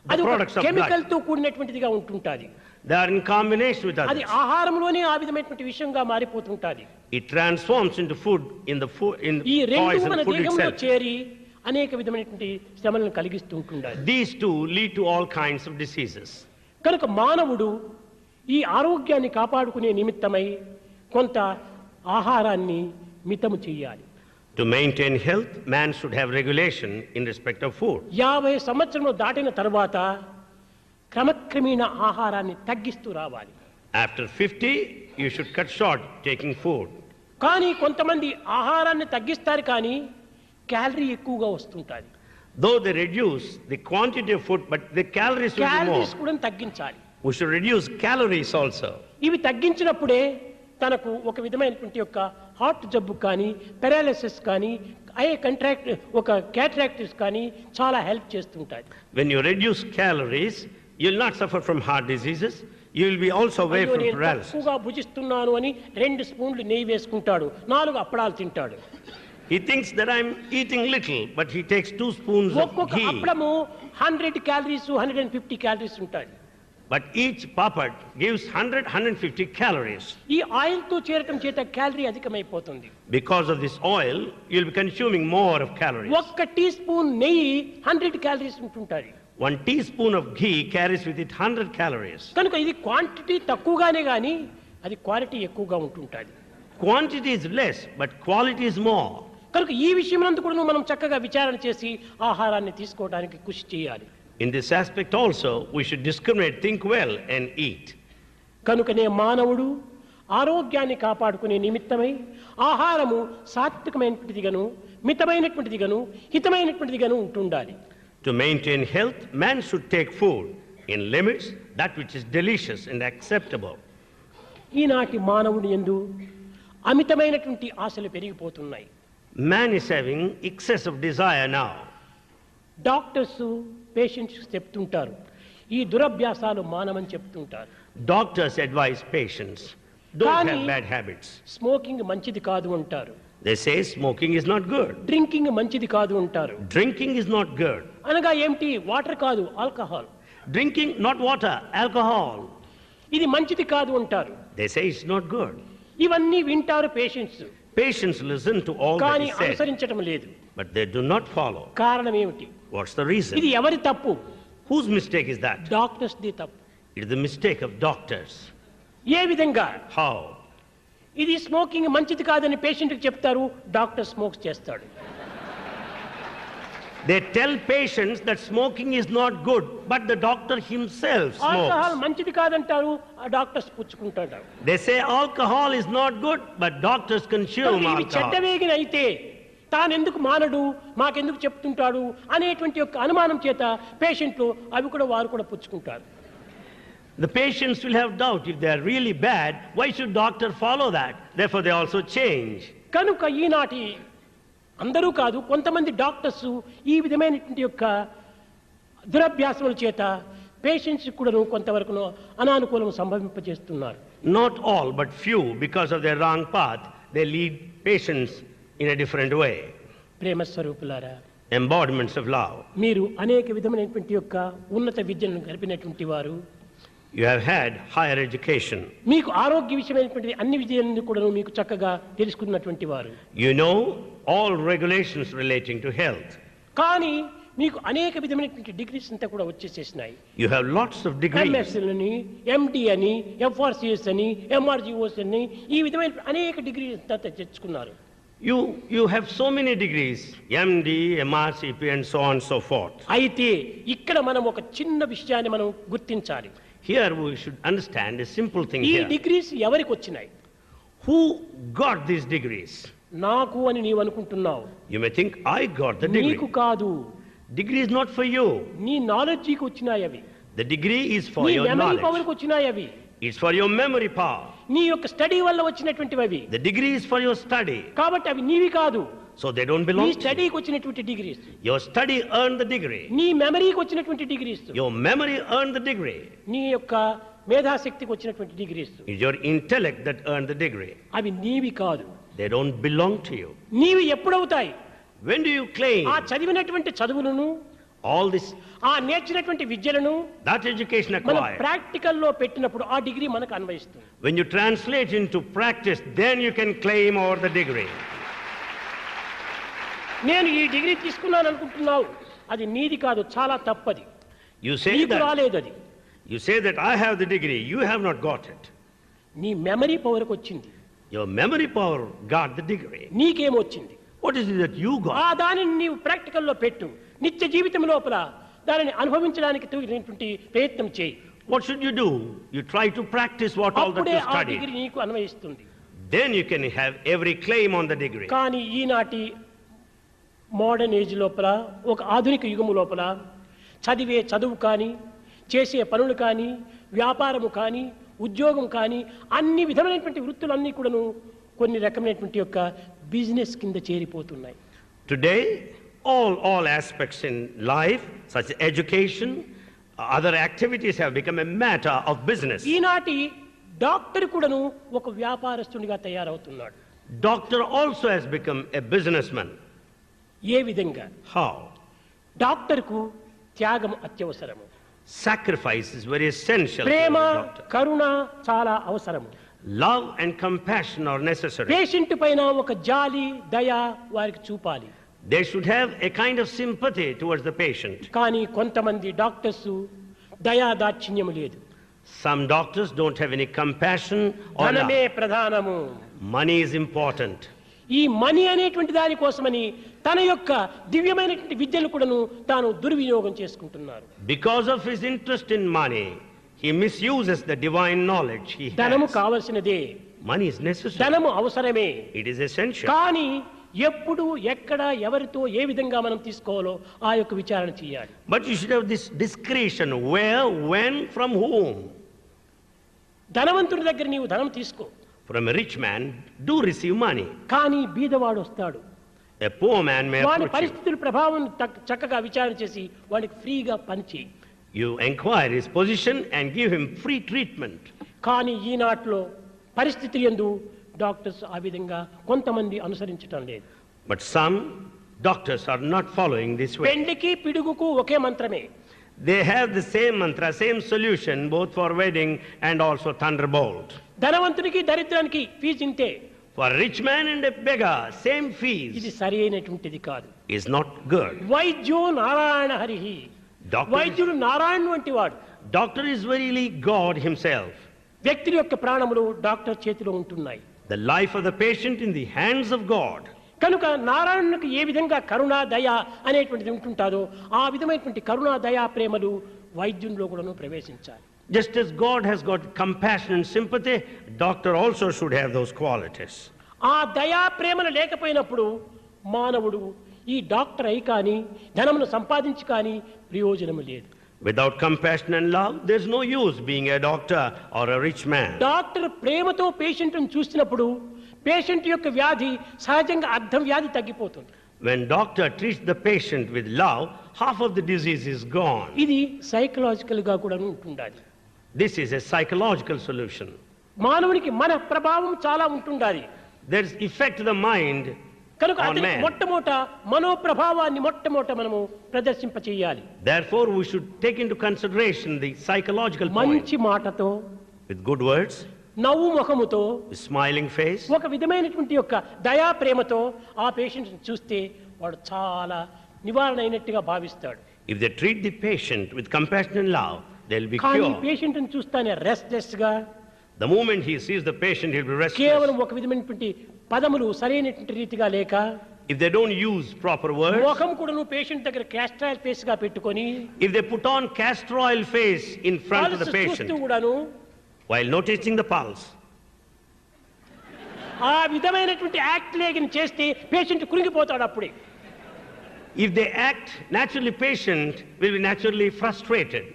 the products of blood. Chemical తో కూడినటువంటిదిగా ఉంటుంటాది. They are in combination with అది others. ఆహారంలోనే ఆ విధమైనటువంటి విషయంగా మారిపోతుంటాది. It transforms into food in the food, in ఈ రెండు మన poison food దేహంలో itself. చేరి అనేక విధమైనటువంటి శ్రమలను కలిగిస్తూ ఉంటుండాలి. These two lead to all kinds of diseases. కనుక మానవుడు ఈ ఆరోగ్యాన్ని కాపాడుకునే నిమిత్తమై కొంత ఆహారాన్ని మితము చేయాలి. To maintain health, man should have regulation in respect of food. 50 సంవత్సరములు దాటిన తర్వాత క్రమక్రమేణా ఆహారాన్ని తగ్గిస్తూ రావాలి. After 50, you should cut short taking food. కానీ కొంతమంది ఆహారాన్ని తగ్గిస్తారు కానీ క్యాలరీ ఎక్కువగా వస్తుంటాది. Though they reduce the quantity of food, but the calories will be more. Calories కూడా తగ్గించాలి. We should reduce calories also. ఇవి తగ్గించినప్పుడే తనకు ఒక విధమైనటువంటి యొక్క హార్ట్ జబ్బు కానీ, పెరాలిసిస్ కానీ, కంట్రాక్ట్ ఒక క్యాటరాక్టిస్ కానీ చాలా హెల్ప్ చేస్తుంటాయి. When you reduce calories, you will not suffer from heart diseases. You will be also away from paralysis. తక్కువగా భుజిస్తున్నాను అని 2 స్పూన్లు నెయ్యి వేసుకుంటాడు, 4 అప్పడాలు తింటాడు. He thinks that I'm eating little, but he takes 2 spoons of ఒక్కొక్క ghee. అప్పడము 100 క్యాలరీస్, 150 క్యాలరీస్ ఉంటాయి. But each papat gives 100-150 calories. ఈ ఆయిల్ తో చేరటం చేత calorie అధికమైపోతుంది. Because of this oil, you'll be consuming more of calories. ఒక్క tea spoon నెయ్యి 100 calories ఉంటుంటాయి. 1 teaspoon of ghee carries with it 100 calories. కనుక ఇది క్వాంటిటీ తక్కువగానే గానీ అది క్వాలిటీ ఎక్కువగా ఉంటుంటుంది. Quantity is less, but quality is more. కనుక ఈ విషయమందు కూడా మనం చక్కగా విచారణ చేసి ఆహారాన్ని తీసుకోవడానికి కృషి చేయాలి. In this aspect also, we should discriminate, think well and eat. కనుకనే మానవుడు ఆరోగ్యాన్ని కాపాడుకునే నిమిత్తమై ఆహారము సాత్వికమైనటువంటిదిగాను మితమైనటువంటిదిగాను హితమైనటువంటిదిగాను ఉంటుండాలి. To maintain health, man should take food in limits, that which is delicious and acceptable. ఈనాటి మానవుని యందు అమితమైనటువంటి ఆశలు పెరిగిపోతున్నాయి. Man is having excess of desire now. Doctors patients చెప్తుంటారు, ఈ దురభ్యాసాలు మానమని చెప్తుంటారు. Doctors advise patients, don't have bad habits. Smoking మంచిది కాదు అంటారు. They say smoking is not good. Drinking మంచిది కాదు అంటారు. Drinking is not good. అనగా ఏమిటి? వాటర్ కాదు, alcohol. Drinking, not water, alcohol. ఇది మంచిది కాదు అంటారు. They say it's not good. ఇవన్నీ వింటారు patients. Patients listen to all that కానీ is said, అనుసరించడం లేదు. but they do not follow. కారణం ఏమిటి? What's the reason? ఇది ఎవరి తప్పు? Whose mistake is that? Doctors the తప్పు. It is the mistake of doctors. ఏ విధంగా? How? ఇది స్మోకింగ్ మంచిది కాదని పేషెంట్కి చెప్తారు, డాక్టర్ స్మోక్స్ చేస్తాడు. They tell patients that smoking is not good, but the doctor himself alcohol smokes. మంచిది కాదంటారు, ఆ doctors పుచ్చుకుంటాడు. They say alcohol is not good, but doctors consume ఇవి alcohol. చెడ్డవేగిన అయితే తానెందుకు మానడు, మాకెందుకు చెప్తుంటాడు అనేటువంటి యొక్క అనుమానం చేత పేషెంట్లు అవి కూడా వారు కూడా పుచ్చుకుంటారు. The patients will have doubt, if they are really bad, why should doctor follow that? Therefore they also change. కనుక ఈనాటి అందరూ కాదు, కొంతమంది డాక్టర్స్ ఈ విధమైనటువంటి యొక్క దురభ్యాసముల చేత పేషెంట్స్ కూడా కొంతవరకు అనానుకూలం సంభవింపజేస్తున్నారు. Not all, but few, because of their wrong path, they lead patients in a different way. ప్రేమ స్వరూపులారా, Embodiments of love. మీరు అనేక విధమైనటువంటి యొక్క ఉన్నత విద్యను గడిపినటువంటి వారు, You have had higher education. మీకు ఆరోగ్య విషయమైనటువంటి అన్ని విషయాలను కూడా మీకు చక్కగా తెలుసుకున్నటువంటి వారు. You know all regulations relating to health. కానీ మీకు అనేక విధమైనటువంటి డిగ్రీస్ అంతా కూడా వచ్చేసేసినాయి. You have lots of degrees. MS అని, ఎండి అని, ఎఫ్ఆర్సిఎస్ అని, ఎంఆర్జిఓస్ అని, ఈ విధమైన అనేక డిగ్రీస్ అంతా తెచ్చుకున్నారు. You have so many degrees, MD, MRCP and so on and so forth. అయితే ఇక్కడ మనం ఒక చిన్న విషయాన్ని మనం గుర్తించాలి. Here we should understand a simple thing ఈ here. డిగ్రీస్ ఎవరికి వచ్చినాయి? Who got these degrees? నాకు అని నీవు అనుకుంటున్నావు. You may think I got the degree. నీకు కాదు. Degree is not for you. నీ నాలెడ్జికి వచ్చినాయి అవి. The degree is for నీ your మెమరీ knowledge. పవర్కి వచ్చినాయి అవి. It's for your memory power. నీ యొక్క స్టడీ వల్ల వచ్చినటువంటివి అవి. The degree is for your study. కాబట్టి అవి నీవి కాదు. So they don't నీ belong to you. స్టడీకి వచ్చినటువంటి degrees, Your study earned the degree. నీ మెమరీకి వచ్చినటువంటి degrees, Your memory earned the degree. నీ యొక్క మేధాశక్తికి వచ్చినటువంటి degrees, It's your intellect that earned the degree. అవి నీవి కాదు. They don't belong to you. నీవి ఎప్పుడవుతాయి? When do you claim ఆ చదివినటువంటి చదువులను, all this, ఆ నేర్చినటువంటి విద్యలను that education మనం acquired? ప్రాక్టికల్లో పెట్టినప్పుడు ఆ డిగ్రీ మనకు అన్వయిస్తుంది. When you translate into practice, then you can claim over the degree. నేను ఈ డిగ్రీ తీసుకున్నాను అనుకుంటున్నావు, అది నీది కాదు, చాలా తప్పది. You say నీకు that. రాలేదు అది. You say that I have the degree. You have not got it. నీ మెమరీ పవర్కి వచ్చింది. Your memory power got the degree. నీకేమొచ్చింది? What is it that you ఆ got? దానిని నీవు ప్రాక్టికల్లో పెట్టు. నిత్య జీవితం లోపల దానిని అనుభవించడానికి తగినటువంటి ప్రయత్నం చేయి. What should you do? You try to practice what all that అప్పుడే you ఆ డిగ్రీ studied. నీకు అన్వయిస్తుంది. Then you can have every claim on the degree. కానీ ఈనాటి మోడర్న్ ఏజ్ లోపల, ఒక ఆధునిక యుగము లోపల చదివే చదువు కానీ, చేసే పనులు కానీ, వ్యాపారము కానీ, ఉద్యోగం కానీ, అన్ని విధమైనటువంటి వృత్తులన్నీ కూడాను కొన్ని రకమైనటువంటి యొక్క బిజినెస్ కింద చేరిపోతున్నాయి. Today, all aspects in life, such as education, other activities have become a matter of business. ఈనాటి డాక్టర్ కూడాను ఒక వ్యాపారస్తునిగా తయారవుతున్నాడు. Doctor also has become a businessman. ఏ విధంగా? How? డాక్టర్కు త్యాగం అత్యవసరము. Sacrifice is very essential. Prema, for a doctor. కరుణ చాలా అవసరము. Love and compassion are necessary. Patient పైన ఒక జాలి, దయ వారికి చూపాలి. They should have a kind of sympathy towards the patient. కానీ కొంతమంది డాక్టర్స్ దయా దాక్షిణ్యము లేదు. Some doctors don't have any compassion or ధనమే love. ప్రధానము. Money is important. ఈ మనీ అనేటువంటి దాని కోసమని తన యొక్క దివ్యమైనటువంటి విద్యను కూడాను తాను దుర్వినియోగం చేసుకుంటున్నారు. Because of his interest in money, he misuses the divine knowledge he has. ధనము కావాల్సినదే. Money is necessary. ధనము అవసరమే. It is essential. కానీ ఎప్పుడు ఎక్కడ ఎవరితో ఏ విధంగా మనం తీసుకోవాలో ఆ యొక్క విచారణ చేయాలి. But you should have this discretion, where, when, from whom. ధనవంతుడి దగ్గర నీవు ధనం తీసుకో. From a rich man, do receive money. కానీ బీదవాడు వస్తాడు. A poor man may వాడి approach you. పరిస్థితుల ప్రభావం చక్కగా విచారణ చేసి వాడికి ఫ్రీగా పనిచేయి. You inquire his position and give him free treatment. కానీ ఈనాట్లో పరిస్థితి యందు డాక్టర్స్ ఆ విధంగా కొంతమంది అనుసరించటం లేదు. But some doctors are not following this way. పెండ్లికి పిడుగుకు ఒకే మంత్రమే. They have the same mantra, same solution, both for wedding and also thunderbolt. ధనవంతునికి దరిద్రానికి fee ఇంతే. For a rich man and a beggar, same ఇది fees సరి అయినటువంటిది కాదు. is not good. వైద్యో Narayana హరిహి. వైద్యుడు నారాయణ వంటి వాడు. Doctor is verily God himself. వ్యక్తి యొక్క ప్రాణములు డాక్టర్ చేతిలో ఉంటున్నాయి. The life of the patient in the hands of God. కనుక నారాయణునికి ఏ విధంగా కరుణ దయ అనేటువంటిది ఉంటుంటారో ఆ విధమైనటువంటి కరుణ దయా ప్రేమలు వైద్యునిలో కూడాను ప్రవేశించాలి. Just as God has got compassion and sympathy, doctor also should have those qualities. ఆ దయా ప్రేమలు లేకపోయినప్పుడు మానవుడు ఈ డాక్టర్ అయి కానీ ధనమును సంపాదించి కానీ ప్రయోజనము లేదు. Without compassion and love, there's no use being a doctor or a rich man. Doctor ప్రేమతో పేషెంట్ను చూసినప్పుడు పేషెంట్ యొక్క వ్యాధి సహజంగా అర్థం వ్యాధి తగ్గిపోతుంది. When doctor treats the patient with love, half of the disease is gone. ఇది సైకలాజికల్ గా కూడా ఉంటుండాలి. This is a psychological solution. మానవునికి మన ప్రభావం చాలా ఉంటుండాలి. There's effect to the mind కనుక on అతని man. మొట్టమొదట మనోప్రభావాన్ని మొట్టమొదట మనము ప్రదర్శింప చేయాలి. Therefore, we should take into consideration the psychological point. మంచి మాటతో, With good words, నవ్వు ముఖముతో, with smiling face, ఒక విధమైనటువంటి యొక్క దయా ప్రేమతో ఆ పేషెంట్ చూస్తే వాడు చాలా నివారణ అయినట్టుగా భావిస్తాడు. if they treat the patient with compassion and love, they'll be కానీ cured. పేషెంట్ చూస్తానే రెస్ట్లెస్ గా, The moment he sees the patient, he'll be restless. కేవలం ఒక విధమైనటువంటి పదములు సరైనటువంటి రీతిగా లేక, If they don't use proper words, ముఖం కూడా నువ్వు పేషెంట్ దగ్గర క్యాస్ట్రాయల్ ఫేస్ గా పెట్టుకొని if they put on castor oil face in front of the pulse patient చూస్తూ కూడాను while noticing the pulse, ఆ విధమైనటువంటి యాక్ట్ లేగిన చేస్తే పేషెంట్ కురింగిపోతాడు. అప్పుడే if they act naturally, patient will be naturally frustrated.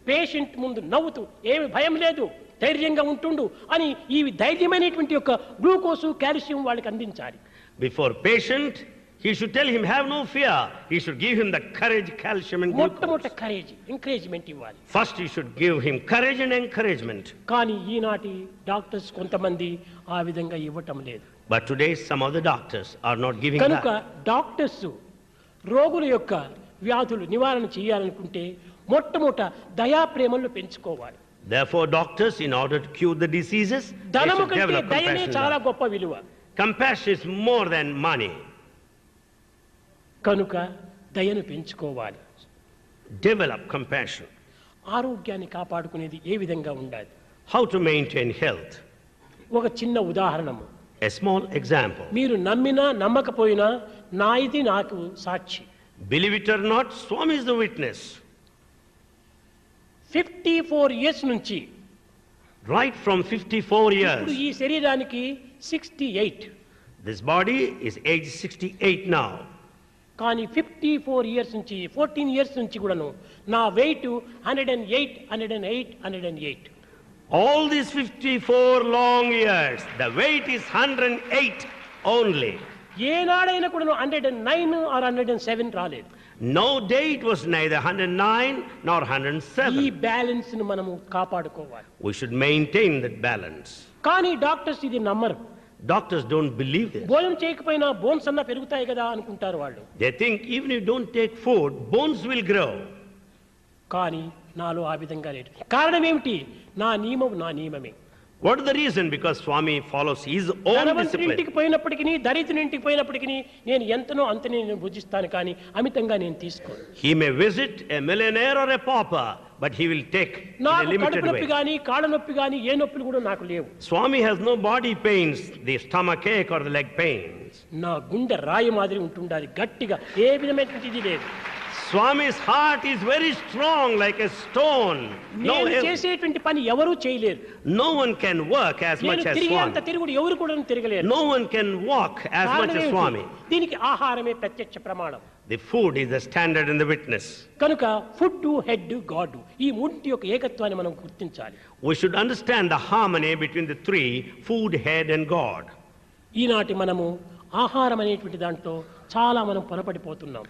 Patient ముందు నవ్వుతూ ఏమి భయం లేదు ధైర్యంగా ఉంటుండు అని ఈ ధైర్యమైనటువంటి యొక్క గ్లూకోసు కాల్షియం వాళ్ళకి అందించాలి. Before patient, he should tell him, have no fear. He should give him the courage, calcium and మొట్టమొదట glucose. కరేజ్ ఎంకరేజ్మెంట్ ఇవ్వాలి. First, he should give him courage and encouragement. కానీ ఈనాటి డాక్టర్స్ కొంతమంది ఆ విధంగా ఇవ్వటం లేదు. But today, some of the doctors are not giving కనుక that. డాక్టర్స్ రోగుల యొక్క వ్యాధులు నివారణ చేయాలనుకుంటే మొట్టమొదట దయా ప్రేమలను పెంచుకోవాలి. Therefore, doctors, in order to cure the diseases, they ధనము should కంటే develop దయనే compassion. చాలా and love. గొప్ప విలువ. Compassion is more than money. కనుక దయను పెంచుకోవాలి. Develop compassion. ఆరోగ్యాన్ని కాపాడుకునేది ఏ విధంగా ఉండాలి? How to maintain health? ఒక చిన్న ఉదాహరణము. A small example. మీరు నమ్మినా నమ్మకపోయినా నా ఇది నాకు సాక్షి. Believe it or not, Swami is the witness. 54 years నుంచి Right from 54 ఇప్పుడు years, ఈ శరీరానికి 68. this body is age 68 now. కానీ 54 ఇయర్స్ నుంచి 14 ఇయర్స్ నుంచి కూడాను నా wait 108. All these 54 long years, the weight is 108 only. ఏనాడైనా కూడాను 109 or 107 రాలేదు. No day it was neither 109 nor ఈ 107. బ్యాలెన్స్ ను మనము కాపాడుకోవాలి. We should maintain that balance. కానీ డాక్టర్స్ ఇది నమ్మరు. Doctors don't believe this. భోజనం చేయకపోయినా బోన్స్ అన్నా పెరుగుతాయి కదా అనుకుంటారు వాళ్ళు. They think even if you don't take food, bones will grow. కానీ నాలో ఆ విధంగా లేదు. కారణం ఏమిటి? నా నియమమే. What is the reason? Because Swami follows his own ధనవంతుని ఇంటికి discipline. పోయినప్పటికీ దరిద్రుని ఇంటికి పోయినప్పటికీ నేను ఎంతనో అంతనే నేను భుజిస్తాను కానీ అమితంగా నేను తీసుకోను. He may visit a millionaire or a pauper, but he will take in a నాకు limited కడుపు నొప్పి way. గాని కాళ్ళ నొప్పి గాని ఏ నొప్పులు కూడా నాకు లేవు. Swami has no body pains, the stomach ache or the leg pains. నా గుండె రాయి మాదిరి ఉంటుండాలి, గట్టిగా, ఏ విధమైనటువంటి ఇది లేదు. Swami's heart is very strong like a stone. నేను చేసేటువంటి పని ఎవరు చేయలేరు. No one can work as much as తిరిగేంత Swami. తిరుగుడు ఎవరు కూడా తిరగలేరు. No one can walk as much as Swami. దీనికి ఆహారమే ప్రత్యక్ష ప్రమాణం. The food is the standard and the witness. కనుక ఫుడ్, హెడ్, గాడ్, ఈ మూడింటి యొక్క ఏకత్వాన్ని మనం గుర్తించాలి. We should understand the harmony between the three, food, head and God. ఈనాటి మనము ఆహారం అనేటువంటి దాంట్లో చాలా మనం పొరపడిపోతున్నాం.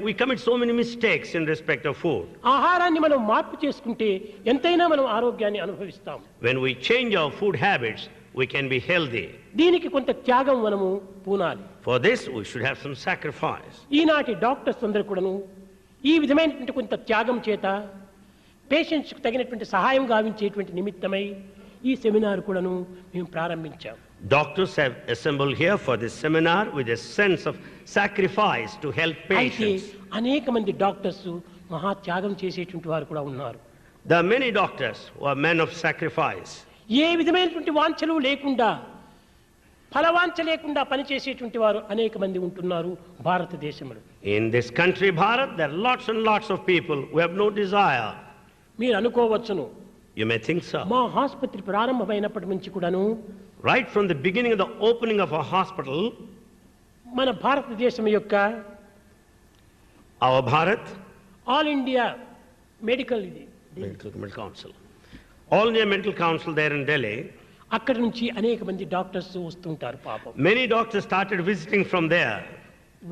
We commit so many mistakes in respect of food. ఆహారాన్ని మనం మార్పు చేసుకుంటే ఎంతైనా మనం ఆరోగ్యాన్ని అనుభవిస్తాం. When we change our food habits, we can be healthy. దీనికి కొంత త్యాగం మనము పూనాలి. For this, we should have some sacrifice. ఈనాటి డాక్టర్స్ అందరూ కూడాను ఈ విధమైనటువంటి కొంత త్యాగం చేత పేషెంట్స్కు తగినటువంటి సహాయం గావించేటువంటి నిమిత్తమై ఈ సెమినార్ కూడాను మేము ప్రారంభించాం. Doctors have assembled here for this seminar with a sense of sacrifice to help అయితే patients. అనేక మంది డాక్టర్స్ మహా త్యాగం చేసేటువంటి వారు కూడా ఉన్నారు. There are many doctors who are men of sacrifice. ఏ విధమైనటువంటి వాంఛలు లేకుండా, ఫలవాంఛ లేకుండా పనిచేసేటువంటి వారు అనేక మంది ఉంటున్నారు భారతదేశంలో. In this country, Bharat, there are lots and lots of people who have no desire. మీరు అనుకోవచ్చును, You may think so. మా ఆసుపత్రి ప్రారంభమైనప్పటి నుంచి కూడాను Right from the beginning of the opening of our hospital, మన భారతదేశం యొక్క our Bharat, all India medical Medical Council, All India Medical Council there in Delhi, అక్కడి నుంచి అనేక మంది డాక్టర్స్ వస్తుంటారు. పాపం many doctors started visiting from there.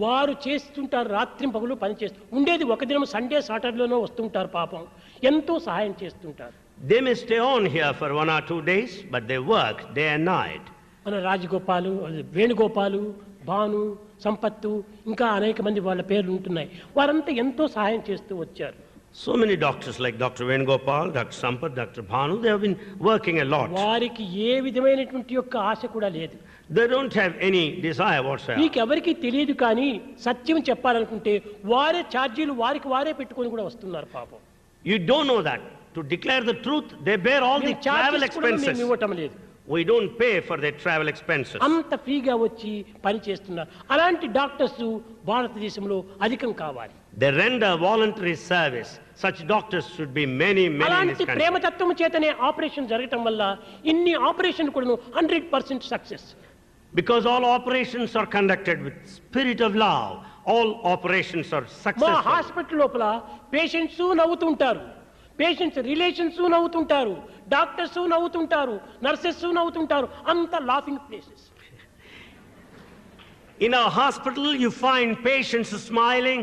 వారు చేస్తుంటారు, రాత్రి పగలు పని చేస్తూ ఉండేది. ఒక దినం సండే సాటర్డేలోనో వస్తుంటారు. పాపం ఎంతో సహాయం చేస్తుంటారు. They may stay on here for 1 or 2 days, but they work day and night. మన రాజగోపాలు, వేణుగోపాలు, భాను, సంపత్తు, ఇంకా అనేక మంది వాళ్ళ పేర్లు ఉంటున్నాయి. వారంతా ఎంతో సహాయం చేస్తూ వచ్చారు. So many doctors like Dr. Venugopal, Dr. Sampath, Dr. Bhanu, they have been working a lot. వారికి ఏ విధమైనటువంటి యొక్క ఆశ కూడా లేదు. They don't have any desire whatsoever. మీకు ఎవరికి తెలియదు, కానీ సత్యం చెప్పాలనుకుంటే వారే ఛార్జీలు వారికి వారే పెట్టుకొని కూడా వస్తున్నారు. పాపం You don't know that. To declare the truth, they bear all the travel expenses. ఇవ్వటం లేదు. We don't pay for their travel expenses. అంత ఫ్రీగా వచ్చి పని చేస్తున్నారు. అలాంటి డాక్టర్స్ భారతదేశంలో అధికం కావాలి. They render voluntary service. Such doctors should be many in this అలాంటి country. ప్రేమతత్వం చేతనే ఆపరేషన్ జరగటం వల్ల ఇన్ని ఆపరేషన్ కూడా 100% success. Because all operations are conducted with spirit of love, all operations are మా successful. హాస్పిటల్ లోపల పేషెంట్స్ నవ్వుతుంటారు, పేషెంట్స్ రిలేషన్స్ నవ్వుతుంటారు, డాక్టర్స్ నవ్వుతుంటారు, నర్సెస్ నవ్వుతుంటారు. అంత laughing places. In our hospital, you find patients smiling,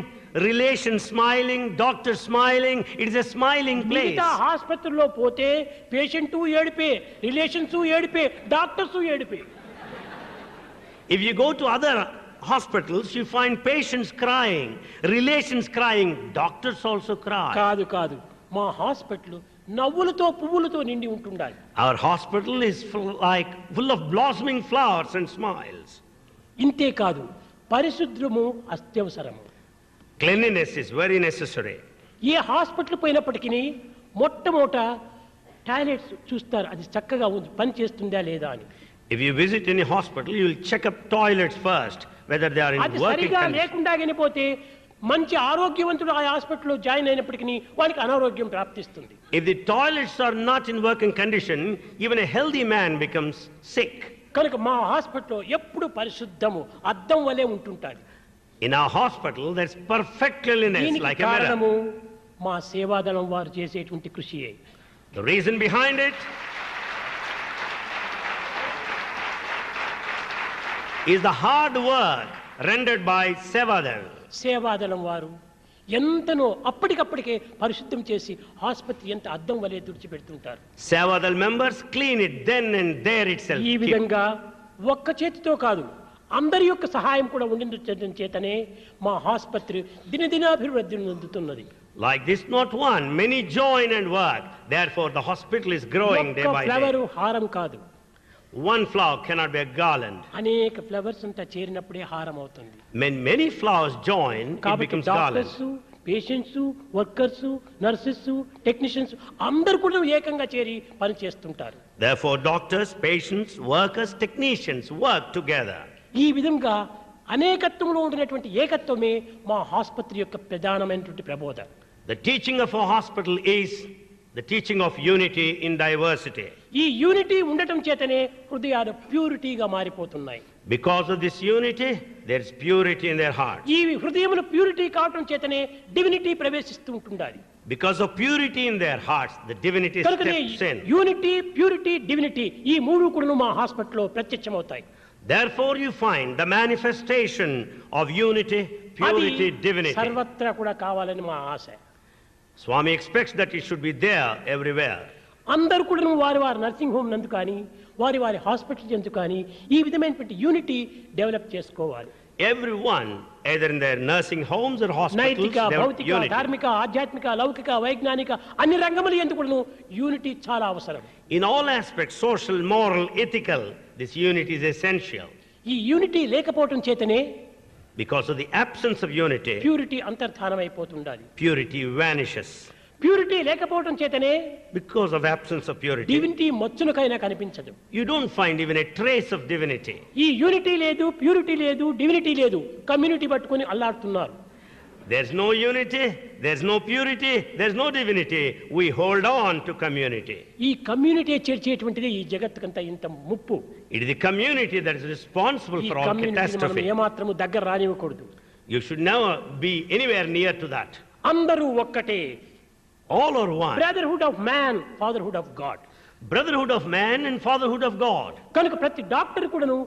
relations smiling, doctors smiling. It is a smiling place. మిగతా హాస్పిటల్లో పోతే పేషెంట్ ఏడిపే, రిలేషన్స్ ఏడిపే, డాక్టర్స్ ఏడిపే. If you go to other hospitals, you find patients crying, relations crying, doctors also cry. కాదు కాదు, మా hospital నవ్వులతో పువ్వులతో నిండి ఉంటుండాలి. Our hospital is full of blossoming flowers and smiles. ఇంతే కాదు, పరిశుద్ధము అత్యవసరము. Cleanliness is very necessary. ఏ హాస్పిటల్ పోయినప్పటికీ మొట్టమొదట టాయిలెట్స్ చూస్తారు, అది చక్కగా పని చేస్తుందా లేదా అని. If you visit any hospital, you will check up toilets first, whether they are in అది working సరిగా condition. లేకుండా గనిపోతే మంచి ఆరోగ్యవంతుడు ఆ హాస్పిటల్లో జాయిన్ అయినప్పటికీ వానికి అనారోగ్యం ప్రాప్తిస్తుంది. If the toilets are not in working condition, even a healthy man becomes sick. కనుక మా హాస్పిటల్లో ఎప్పుడు పరిశుద్ధము అద్దం వలె ఉంటుంటాది. In our hospital, there's perfect cleanliness దీనికి like a mirror. కారణము మా సేవాదళం వారు చేసేటువంటి కృషియే. The reason behind it is the hard work rendered by Sevadal. సేవాదళం వారు ఎంతనో అప్పటికప్పటికే పరిశుద్ధం చేసి ఆసుపత్రి ఎంత అద్దం వలె తుడిచిపెడుతుంటారు. Sevadal members clean it then and there itself. ఈ విధంగా ఒక్క చేతితో కాదు, అందరి యొక్క సహాయం కూడా ఉండించడం చేతనే మా ఆసుపత్రి దినదినాభివృద్ధి చెందుతున్నది. Like this, not one, many join and work. Therefore, the hospital is growing day by flower day. హారం కాదు. One flower cannot be a garland. అనేక ఫ్లవర్స్ అంతా చేరినప్పుడే హారం అవుతుంది. When many flowers join, it కాబట్టి becomes doctors, garland. Patients, workers, nurses, technicians అందరూ కూడా ఏకంగా చేరి పని చేస్తుంటారు. Therefore, doctors, patients, workers, technicians work together. ఈ విధంగా అనేకత్వంలో ఉండినటువంటి ఏకత్వమే మా ఆసుపత్రి యొక్క ప్రధానమైనటువంటి ప్రబోధ. The teaching of a hospital is the teaching of unity in diversity. ఈ యూనిటీ ఉండటం చేతనే హృదయాలు ప్యూరిటీగా మారిపోతున్నాయి. Because of this unity, there is purity in their hearts. ఈ హృదయములు ప్యూరిటీ కావటం చేతనే డివినిటీ ప్రవేశిస్తూ ఉంటుండాలి. Because of purity in their hearts, the divinity steps in. Unity, purity, divinity ఈ మూడు కూడా మా హాస్పిటల్లో ప్రత్యక్షమవుతాయి. Therefore, you find the manifestation of unity, purity, divinity. సర్వత్రా కూడా కావాలని మా ఆశ. Swami expects that it should be there everywhere. అందరూ కూడా వారి వారి నర్సింగ్ హోమ్ నందు కానీ వారి వారి హాస్పిటల్ నందు కానీ ఈ విధమైనటువంటి యూనిటీ డెవలప్ చేసుకోవాలి. Everyone, either in their nursing homes or hospitals, నైతిక, develop భౌతిక, unity. ధార్మిక, ఆధ్యాత్మిక, లౌకిక, వైజ్ఞానిక అన్ని రంగముల యందు కూడా యూనిటీ చాలా అవసరం. In all aspects, social, moral, ethical, this unity is essential. ఈ యూనిటీ లేకపోవటం చేతనే Because of the absence of unity, purity అంతర్ధానం అయిపోతుండాలి. purity vanishes. ప్యూరిటీ లేకపోవటం చేతనే Because of absence of purity, divinity మచ్చునకైనా కనిపించదు. you don't find even a trace of divinity. ఈ యూనిటీ లేదు, ప్యూరిటీ లేదు, డివినిటీ లేదు, కమ్యూనిటీ పట్టుకొని అల్లాడుతున్నారు. There's no unity, there's no purity, there's no divinity. We hold on to community. ఈ community చేర్చేటువంటిది ఈ జగత్తుకంతా ఇంత ముప్పు. It is the community that is responsible ఈ for all కమ్యూనిటీని మనం catastrophe. ఏమాత్రము దగ్గర రానివ్వకూడదు. You should never be anywhere near to that. అందరూ ఒక్కటే. All are one. Brotherhood of man, fatherhood of God. Brotherhood of man and fatherhood of God. కనుక ప్రతి doctor కూడాను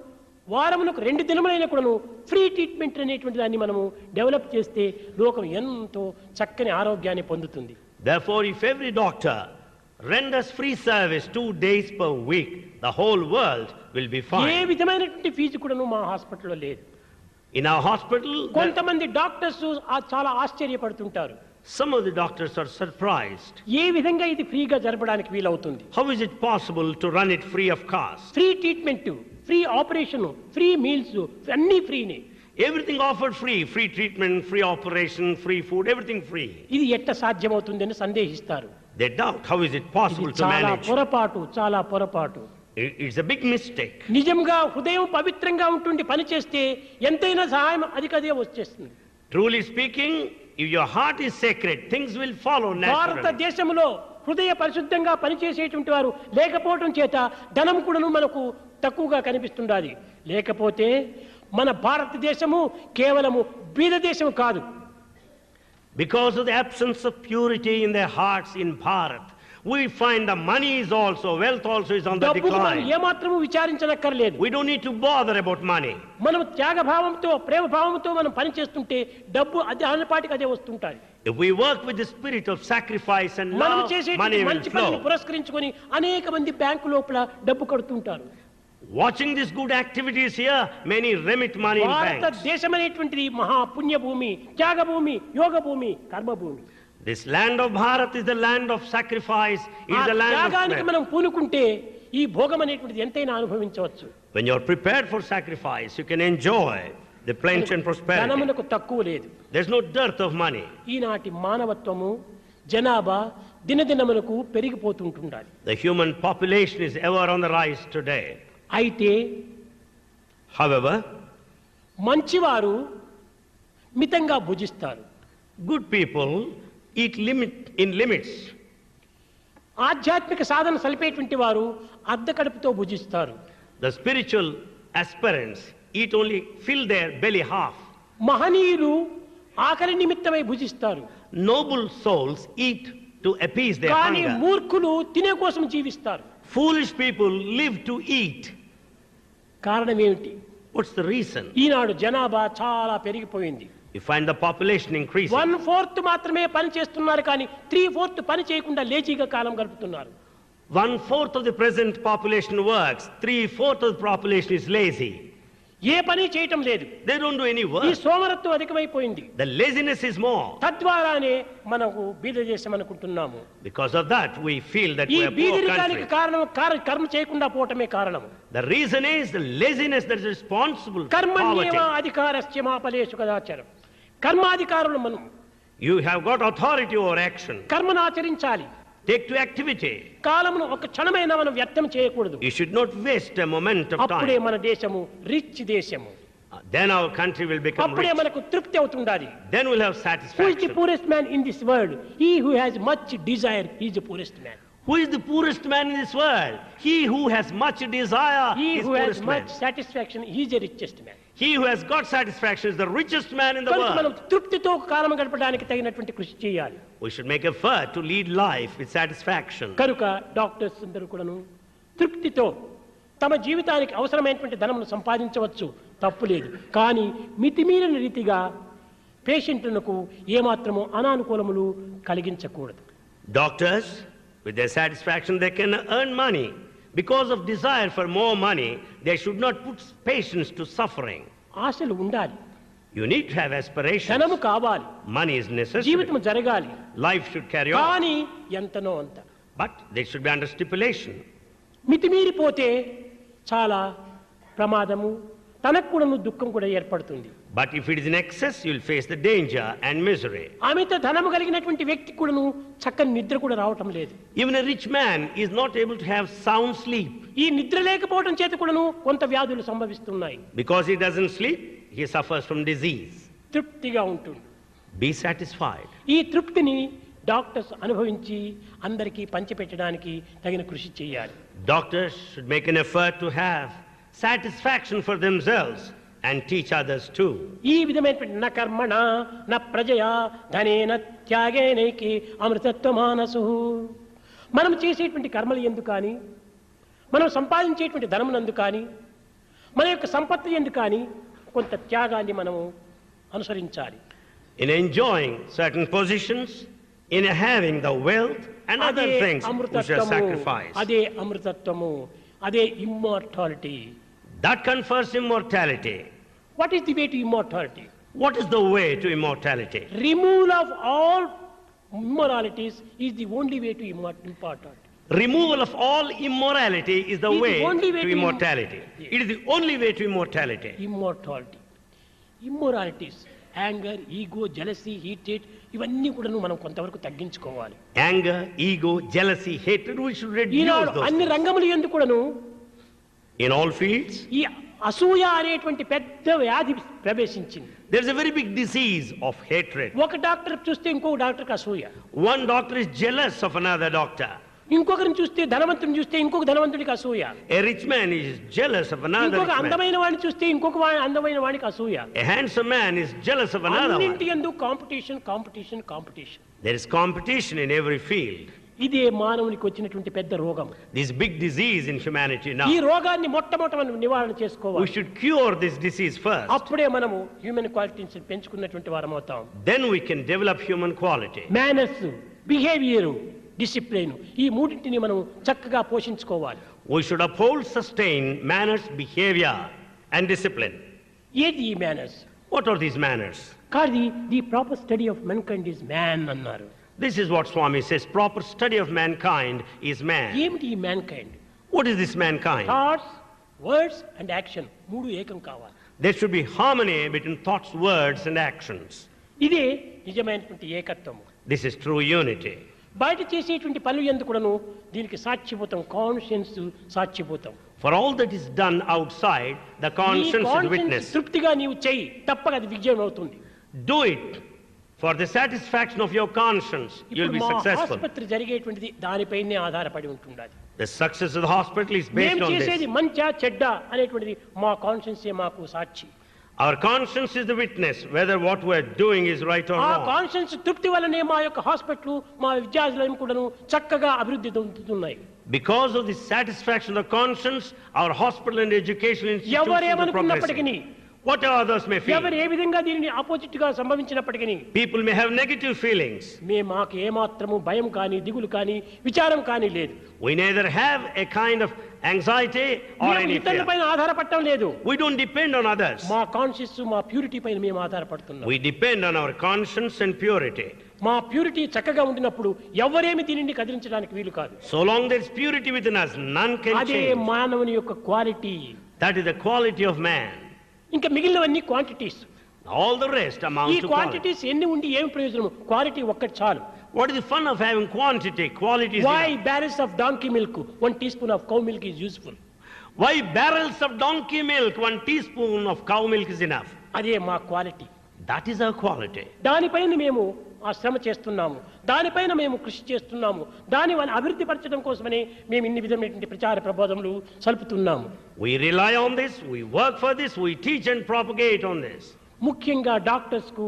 వారమునకు 2 దినములైన కూడాను ఫ్రీ ట్రీట్మెంట్ అనేటువంటి దాన్ని మనము డెవలప్ చేస్తే లోకం ఎంతో చక్కని ఆరోగ్యాన్ని పొందుతుంది. Therefore, if every doctor renders free service 2 days per week, the whole world will be A fine. విధమైనటువంటి ఫీజు కూడాను మా హాస్పిటల్లో లేదు. In our hospital, కొంతమంది డాక్టర్స్ చాలా ఆశ్చర్యపడుతుంటారు. some of the doctors are surprised. ఏ విధంగా ఇది ఫ్రీగా జరపడానికి వీలవుతుంది? How is it possible to run it free of cost? Free treatment, free operation, free meals అన్నీ ఫ్రీనే. Everything offered free, free treatment, free operation, free food, everything free. ఇది ఎట్ట సాధ్యమవుతుందని సందేహిస్తారు. They doubt how is it possible ఇది to చాలా manage. పొరపాటు, చాలా పొరపాటు. It's a big mistake. నిజంగా హృదయం పవిత్రంగా ఉంటుండి పని చేస్తే ఎంతైనా సహాయం అదే వచ్చేస్తుంది. Truly speaking, if your heart is sacred, things will follow naturally. భారతదేశంలో హృదయ పరిశుద్ధంగా పనిచేసేటువంటి వారు లేకపోవడం చేత ధనం కూడాను మనకు తక్కువగా కనిపిస్తుండాలి. లేకపోతే మన భారతదేశము కేవలము బీద దేశం కాదు. Because of the absence of purity in their hearts in Bharat, we find the money is also, wealth also is on the డబ్బుకు మనం decline. ఏమాత్రము విచారించనక్కర్లేదు. We don't need to bother about money. మనం త్యాగభావంతో, ప్రేమ భావంతో మనం పని చేస్తుంటే డబ్బు అది అన్నపాటికి అదే వస్తుంటాయి. If we work with the spirit of sacrifice and మనం love, చేసే money will మంచి పనిని flow. పురస్కరించుకొని అనేక మంది బ్యాంకు లోపల డబ్బు కడుతుంటారు. Watching these good activities here, many remit money in banks. భారతదేశం అనేటువంటిది మహా పుణ్యభూమి, Thyagabhoomi, యోగభూమి, కర్మభూమి. This land of Bharat is the land of sacrifice, is the land of త్యాగానికి strength. మనం పూనుకుంటే ఈ భోగం అనేటువంటిది ఎంతైనా అనుభవించవచ్చు. When you're prepared for sacrifice, you can enjoy the plenty and prosperity. ధనమునకు తక్కువ లేదు. There's no dearth of money. ఈనాటి మానవత్వము జనాభా దినదినములకు పెరిగిపోతుంటుండాలి. The human population is ever on the rise today. అయితే However, మంచివారు మితంగా భుజిస్తారు. good people eat in limits. ఆధ్యాత్మిక సాధన సలిపేటువంటి వారు అర్ధ కడుపుతో భుజిస్తారు. The spiritual aspirants eat only, fill their belly half. మహనీయులు ఆకలి నిమిత్తమై భుజిస్తారు. Noble souls eat to appease their కానీ hunger. మూర్ఖులు తినే కోసం జీవిస్తారు. Foolish people live to eat. కారణం ఏమిటి? What's the reason? ఈనాడు జనాభా చాలా పెరిగిపోయింది. You find the population increasing. 1/4 మాత్రమే పని చేస్తున్నారు కానీ 3/4 పని చేయకుండా లేజీగా కాలం గడుపుతున్నారు. 1/4 of the present population works. 3/4 of the population is lazy. ఏ పని చేయటం లేదు. They don't do any ఈ work. సోమరత్వం అధికమైపోయింది. The laziness is more. తద్వారానే మనకు బీద దేశం అనుకుంటున్నాము. Because of that, we feel that ఈ we are poor బీదరికానికి country. కారణం కర్మ చేయకుండా పోవటమే కారణం. The reason is the laziness that is responsible for కర్మణ్యేవ poverty. అధికారస్య మా ఫలేషు కదాచారం. కర్మాధికారులు మనం You have got authority over action. కర్మను ఆచరించాలి. Take to activity. కాలమును ఒక క్షణమైనా మనం వ్యర్థం చేయకూడదు. You should not waste a moment of అప్పుడే time. మన దేశము రిచ్ దేశము. Then our country will become అప్పుడే rich. మనకు తృప్తి అవుతుండాలి. Then we'll have Who is the satisfaction. poorest man in this world? He who has much desire, he is the poorest man. Who is the poorest man in this world? He who has much desire He is who has poorest man. much satisfaction, he is the richest man. He who has got satisfaction is the richest man in the కనుక మనం world. తృప్తితో కాలం గడపడానికి తగినటువంటి కృషి చేయాలి. We should make effort to lead life with satisfaction. కనుక doctors అందరూ కూడాను తృప్తితో తమ జీవితానికి అవసరమైనటువంటి ధనమును సంపాదించవచ్చు, తప్పు లేదు. కానీ మితిమీరిన రీతిగా పేషెంట్లకు ఏమాత్రము అనానుకూలములు కలిగించకూడదు. Doctors, with their satisfaction, they can earn money. Because of desire for more money, they should not put patients to suffering. ఆశలు ఉండాలి, You need to have aspirations. ధనము కావాలి, Money is necessary. జీవితం జరగాలి. Life should carry on. కానీ ఎంతనో అంత. But they should be under stipulation. మితిమీరిపోతే చాలా ప్రమాదము, తనకు కూడాను దుఃఖం కూడా ఏర్పడుతుంది. But if it is in excess, you will face the danger and misery. ఆమెత ధనము కలిగినటువంటి వ్యక్తి కూడాను చక్కని నిద్ర కూడా రావటం లేదు. Even a rich man is not able to have sound sleep. ఈ నిద్ర లేకపోవడం చేత కూడాను కొంత వ్యాధులు సంభవిస్తున్నాయి. Because he doesn't sleep, he suffers from disease. తృప్తిగా ఉంటుంది. Be satisfied. ఈ తృప్తిని డాక్టర్స్ అనుభవించి అందరికీ పంచిపెట్టడానికి తగిన కృషి చేయాలి. Doctors should make an effort to have satisfaction for themselves and teach others too. ఈ విధమైనటువంటి న కర్మణ న ప్రజయా ధనేన త్యాగేనైకి అమృతత్వ మానసు. మనం చేసేటువంటి కర్మలు ఎందుకు కానీ, మనం సంపాదించేటువంటి ధనమునందు కానీ, మన యొక్క సంపత్తి ఎందుకు కానీ కొంత త్యాగాన్ని మనము అనుసరించాలి. In enjoying certain positions, in having the wealth and other అదే things we shall అమృతత్వము, sacrifice. అదే అమృతత్వము, అదే immortality. That confers immortality. What is the way to immortality? What is the way to immortality? Removal of all immoralities is the only way to immortality. Removal of all immorality is the It is way the only way to to immortality. Yes. It is the only way to immortality. Immortality. Immoralities, anger, ego, jealousy, hatred, ఇవన్నీ కూడా మనం కొంతవరకు తగ్గించుకోవాలి. Anger, ego, jealousy, hatred, we should reduce Eenadu those అన్ని things. రంగములు ఎందుకు కూడాను In all fields, ఈ అసూయ అనేటువంటి పెద్ద వ్యాధి ప్రవేశించింది. there is a very big disease of hatred. ఒక డాక్టర్ చూస్తే ఇంకొక డాక్టర్కి అసూయ, One doctor is jealous of another doctor. ఇంకొకరిని చూస్తే ధనవంతుని చూస్తే ఇంకొక ధనవంతుడికి అసూయ, A rich man is jealous of another ఇంకొక rich man. అందమైన వాడిని చూస్తే ఇంకొక అందమైన వాడికి అసూయ. A handsome man is jealous of another one. అన్నింటి యందు competition competition competition. There is competition in every field. ఇదే మానవునికి వచ్చినటువంటి పెద్ద రోగం. This big disease in humanity now. ఈ రోగాన్ని మొట్టమొదట మనం నివారణ We చేసుకోవాలి. should cure this disease first. అప్పుడే మనము హ్యూమన్ క్వాలిటీస్ పెంచుకున్నటువంటి వారం అవుతాం. Then we can develop human quality. Manners, behaviour, discipline, ఈ మూడింటిని మనం చక్కగా పోషించుకోవాలి. We should uphold, sustain manners, behavior and discipline. ఏది ఈ manners? What are these manners? కాదు, the proper study of mankind is man అన్నారు. This is what Swami says. Proper study of mankind is man. ఏమిటి ఈ mankind? What is this mankind? Thoughts, words and action మూడు ఏకం కావాలి. There should be harmony between thoughts, words and actions. ఇదే నిజమైనటువంటి ఏకత్వము. This is true unity. బయట చేసేటువంటి పనులు ఎందుకు కూడాను దీనికి సాక్షిభూతం, conscience సాక్షిభూతం. For all that is done outside, the conscience is witness. తృప్తిగా నీవు చెయ్యి, తప్పక అది విజయం అవుతుంది. Do it for the satisfaction of your conscience. You'll be ఇప్పుడు మా successful. ఆసుపత్రి జరిగేటువంటిది దానిపైనే ఆధారపడి ఉంటుండాలి. The success of the hospital is based మేము on చేసేది this. మంచా చెడ్డ అనేటువంటిది మా కాన్షియన్సే మాకు సాక్షి. Our conscience is the witness whether what we are doing is right or ఆ wrong. కాన్షియన్స్ తృప్తి వల్లనే మా యొక్క హాస్పిటల్, మా విద్యాలయం కూడాను చక్కగా అభివృద్ధి చెందుతున్నాయి. Because of the satisfaction of the conscience, our hospital and educational institutions are ఎవరేమనుకున్నప్పటికీ, progressing. Whatever others may feel, ఎవరు ఏ విధంగా దీనిని ఆపోజిట్ గా సంభవించినప్పటికీ, people may have negative feelings. మాకు ఏమాత్రము భయం కానీ, దిగులు కానీ, విచారం కానీ లేదు. We neither have a kind of anxiety or మేము any ఇతరుల fear. పైన ఆధారపడటం లేదు. We don't depend on others. మా కాన్షియస్, మా ప్యూరిటీ పైన మేము ఆధారపడుతున్నాం. We depend on our conscience and purity. మా ప్యూరిటీ చక్కగా ఉండినప్పుడు ఎవరేమి దీనిని కదిలించడానికి వీలు కాదు. So long there is purity within us, none can అదే change. మానవుని యొక్క quality. That is the quality of man. ఇంకా మిగిలినవన్నీ క్వాంటిటీస్. All the rest ఈ amounts to quality. క్వాంటిటీస్ ఎన్ని ఉండి ఏం ప్రయోజనం? క్వాలిటీ ఒక్కటి చాలు. What is the fun of having quantity? Quality is Why enough. barrels of donkey milk, 1 teaspoon of cow milk is useful? Why barrels of donkey milk, 1 teaspoon of cow milk is enough? అదే మా quality. That is our quality. దానిపైన మేము ఆ శ్రమ చేస్తున్నాము, దానిపైన మేము కృషి చేస్తున్నాము, దాని అభివృద్ధి పరచడం కోసమనే మేము ఇన్ని విధమైనటువంటి ప్రచార ప్రబోధములు సల్పుతున్నాము. We rely on this, we work for this, we teach and propagate on this. ముఖ్యంగా డాక్టర్స్ కు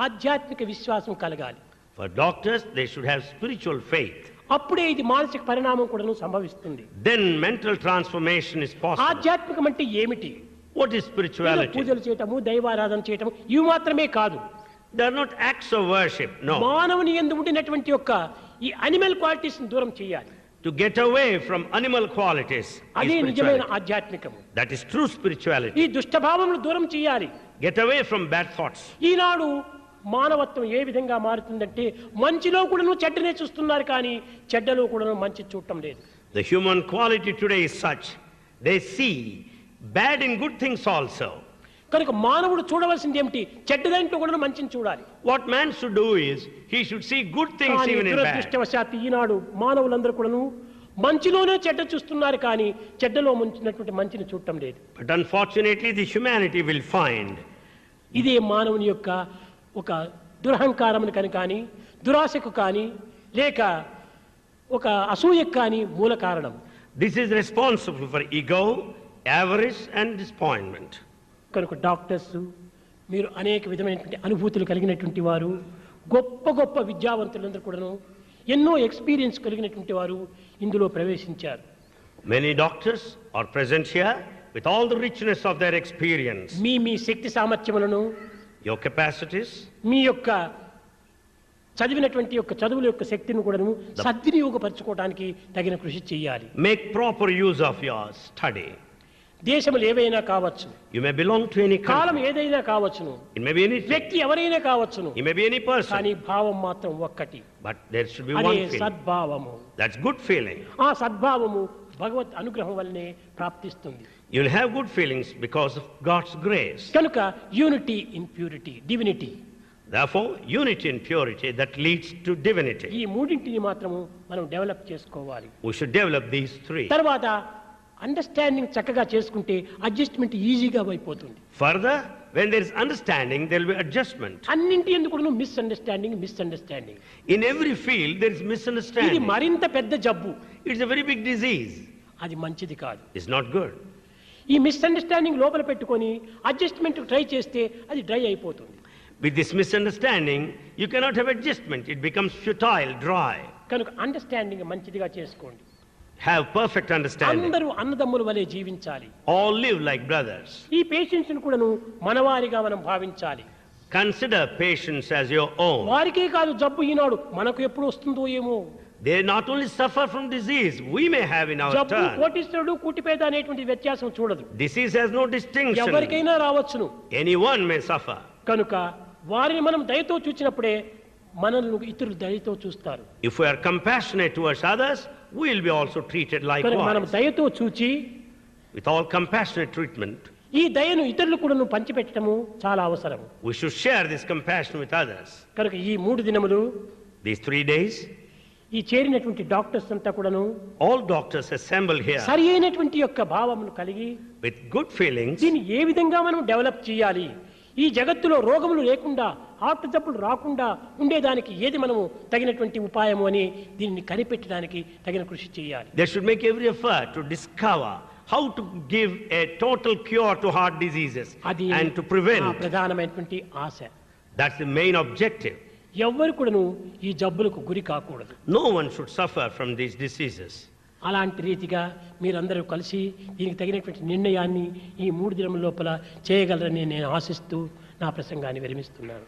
ఆధ్యాత్మిక విశ్వాసం కలగాలి. For doctors, they should have spiritual faith. అప్పుడే ఇది మానసిక పరిణామం కూడా సంభవిస్తుంది. Then mental transformation is possible. ఆధ్యాత్మికం అంటే ఏమిటి? What is spirituality? పూజలు చేయటము, దైవారాధన చేయటము ఇవి మాత్రమే కాదు. They are not acts of worship, no. మానవుని యందు ఉండినటువంటి యొక్క ఈ అనిమల్ క్వాలిటీస్ దూరం చేయాలి. To get away from animal qualities is అదే నిజమైన spirituality. ఆధ్యాత్మికము. That is true spirituality. ఈ దుష్ట భావములు దూరం చేయాలి. Get away from bad thoughts. ఈనాడు మానవత్వం ఏ విధంగా మారుతుందంటే మంచిలో కూడాను చెడ్డనే చూస్తున్నారు, కానీ చెడ్డలో కూడాను మంచి చూడటం లేదు. The human quality today is such, they see bad in good things also. కనుక మానవుడు చూడవలసింది ఏమిటి? చెడ్డ దాంట్లో కూడా మంచిని చూడాలి. What man should do is, he should see good things కానీ even in bad. దురదృష్టవశాత్తు ఈనాడు మానవులందరూ కూడాను మంచిలోనే చెడ్డ చూస్తున్నారు, కానీ చెడ్డలో ముంచినటువంటి మంచిని చూడటం లేదు. But unfortunately, the humanity will find ఇదే మానవుని యొక్క ఒక దురహంకారమును కానీ, దురాశకు కానీ, లేక ఒక అసూయకు కానీ మూల కారణం. this is responsible for ego, avarice and disappointment. కనుక డాక్టర్స్ మీరు అనేక విధమైనటువంటి అనుభూతులు కలిగినటువంటి వారు, గొప్ప గొప్ప విద్యావంతులందరూ కూడాను ఎన్నో ఎక్స్పీరియన్స్ కలిగినటువంటి వారు ఇందులో ప్రవేశించారు. Many doctors are present here with all the richness of their experience. Me Shakti సామర్థ్యములను, Your capacities, మీ యొక్క చదివినటువంటి యొక్క చదువుల యొక్క శక్తిని కూడాను సద్వినియోగపరచుకోవడానికి తగిన కృషి చేయాలి. make proper use of your study. దేశములు ఏవైనా కావచ్చు, You may belong to any column country. ఏదైనా కావచ్చును, It may be anything. వ్యక్తి ఎవరైనా కావచ్చును, It may be any person. కానీ భావం మాత్రం ఒక్కటి. But there should be అదే one feeling. సద్భావము. That's good feeling. ఆ సద్భావము భగవత్ అనుగ్రహం వల్లనే ప్రాప్తిస్తుంది. You'll have good feelings because of God's grace. కనుక unity in purity, divinity, Therefore, unity and purity that leads to divinity. ఈ మూడింటిని మాత్రము మనం డెవలప్ చేసుకోవాలి. We should develop these three. తర్వాత అండర్స్టాండింగ్ చక్కగా చేసుకుంటే అడ్జస్ట్మెంట్ ఈజీగా అయిపోతుంది. Further, when there is understanding, there will be adjustment. అన్నింటి ఎందుకు misunderstanding. In every field, there is ఇది misunderstanding. మరింత పెద్ద జబ్బు. It's a very big disease. అది మంచిది కాదు. It's not good. ఈ మిస్అండర్స్టాండింగ్ లోపల పెట్టుకొని అడ్జస్ట్మెంట్ ట్రై చేస్తే అది డ్రై అయిపోతుంది. With this misunderstanding, you cannot have adjustment. It becomes futile, dry. కనుక అండర్స్టాండింగ్ మంచిదిగా చేసుకోండి. Have perfect understanding. అందరూ అన్నదమ్ముల వలె జీవించాలి. All live like brothers. ఈ పేషెంట్స్ కూడాను మనవారిగా మనం భావించాలి. Consider patients as your own. వారికే కాదు జబ్బు ఈనాడు మనకు ఎప్పుడు వస్తుందో ఏమో. They not only suffer from disease, we may have in our జబ్బు turn. కోటీశ్వరుడు కూటిపేద అనేటువంటి వ్యత్యాసం చూడదు. Disease has no distinction. ఎవరికైనా రావచ్చును. Anyone may suffer. కనుక వారిని మనం దయతో చూచినప్పుడే మనల్ని ఇతరులు దయతో చూస్తారు. If we are compassionate towards others, we will be also treated కనుక మనం likewise. దయతో చూచి With all compassionate treatment, ఈ దయను ఇతరులు కూడా పంచిపెట్టడము చాలా అవసరం. we should share this compassion with others. కనుక ఈ 3 దినములు These 3 days, ఈ చేరినటువంటి డాక్టర్స్ అంతా కూడాను all doctors assemble here సరి అయినటువంటి యొక్క భావమును కలిగి with good feelings. దీన్ని ఏ విధంగా మనం డెవలప్ చేయాలి, ఈ జగత్తులో రోగములు లేకుండా, హార్ట్ జబ్బులు రాకుండా ఉండేదానికి ఏది మనము తగినటువంటి ఉపాయము అని దీన్ని కనిపెట్టడానికి తగిన కృషి చేయాలి. They should make every effort to discover how to give a total cure to heart diseases అది and to prevent. ప్రధానమైనటువంటి ఆశ. That's the main objective. ఎవ్వరు కూడాను ఈ జబ్బులకు గురి కాకూడదు. No one should suffer from these diseases. అలాంటి రీతిగా మీరందరూ కలిసి దీనికి తగినటువంటి నిర్ణయాన్ని ఈ 3 దినముల లోపల చేయగలరని నేను ఆశిస్తూ నా ప్రసంగాన్ని విరమిస్తున్నాను.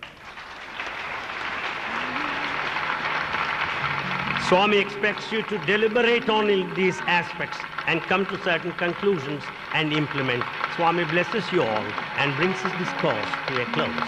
Swami expects you to deliberate on these aspects and come to certain conclusions and implement. Swami blesses you all and brings his discourse to a close.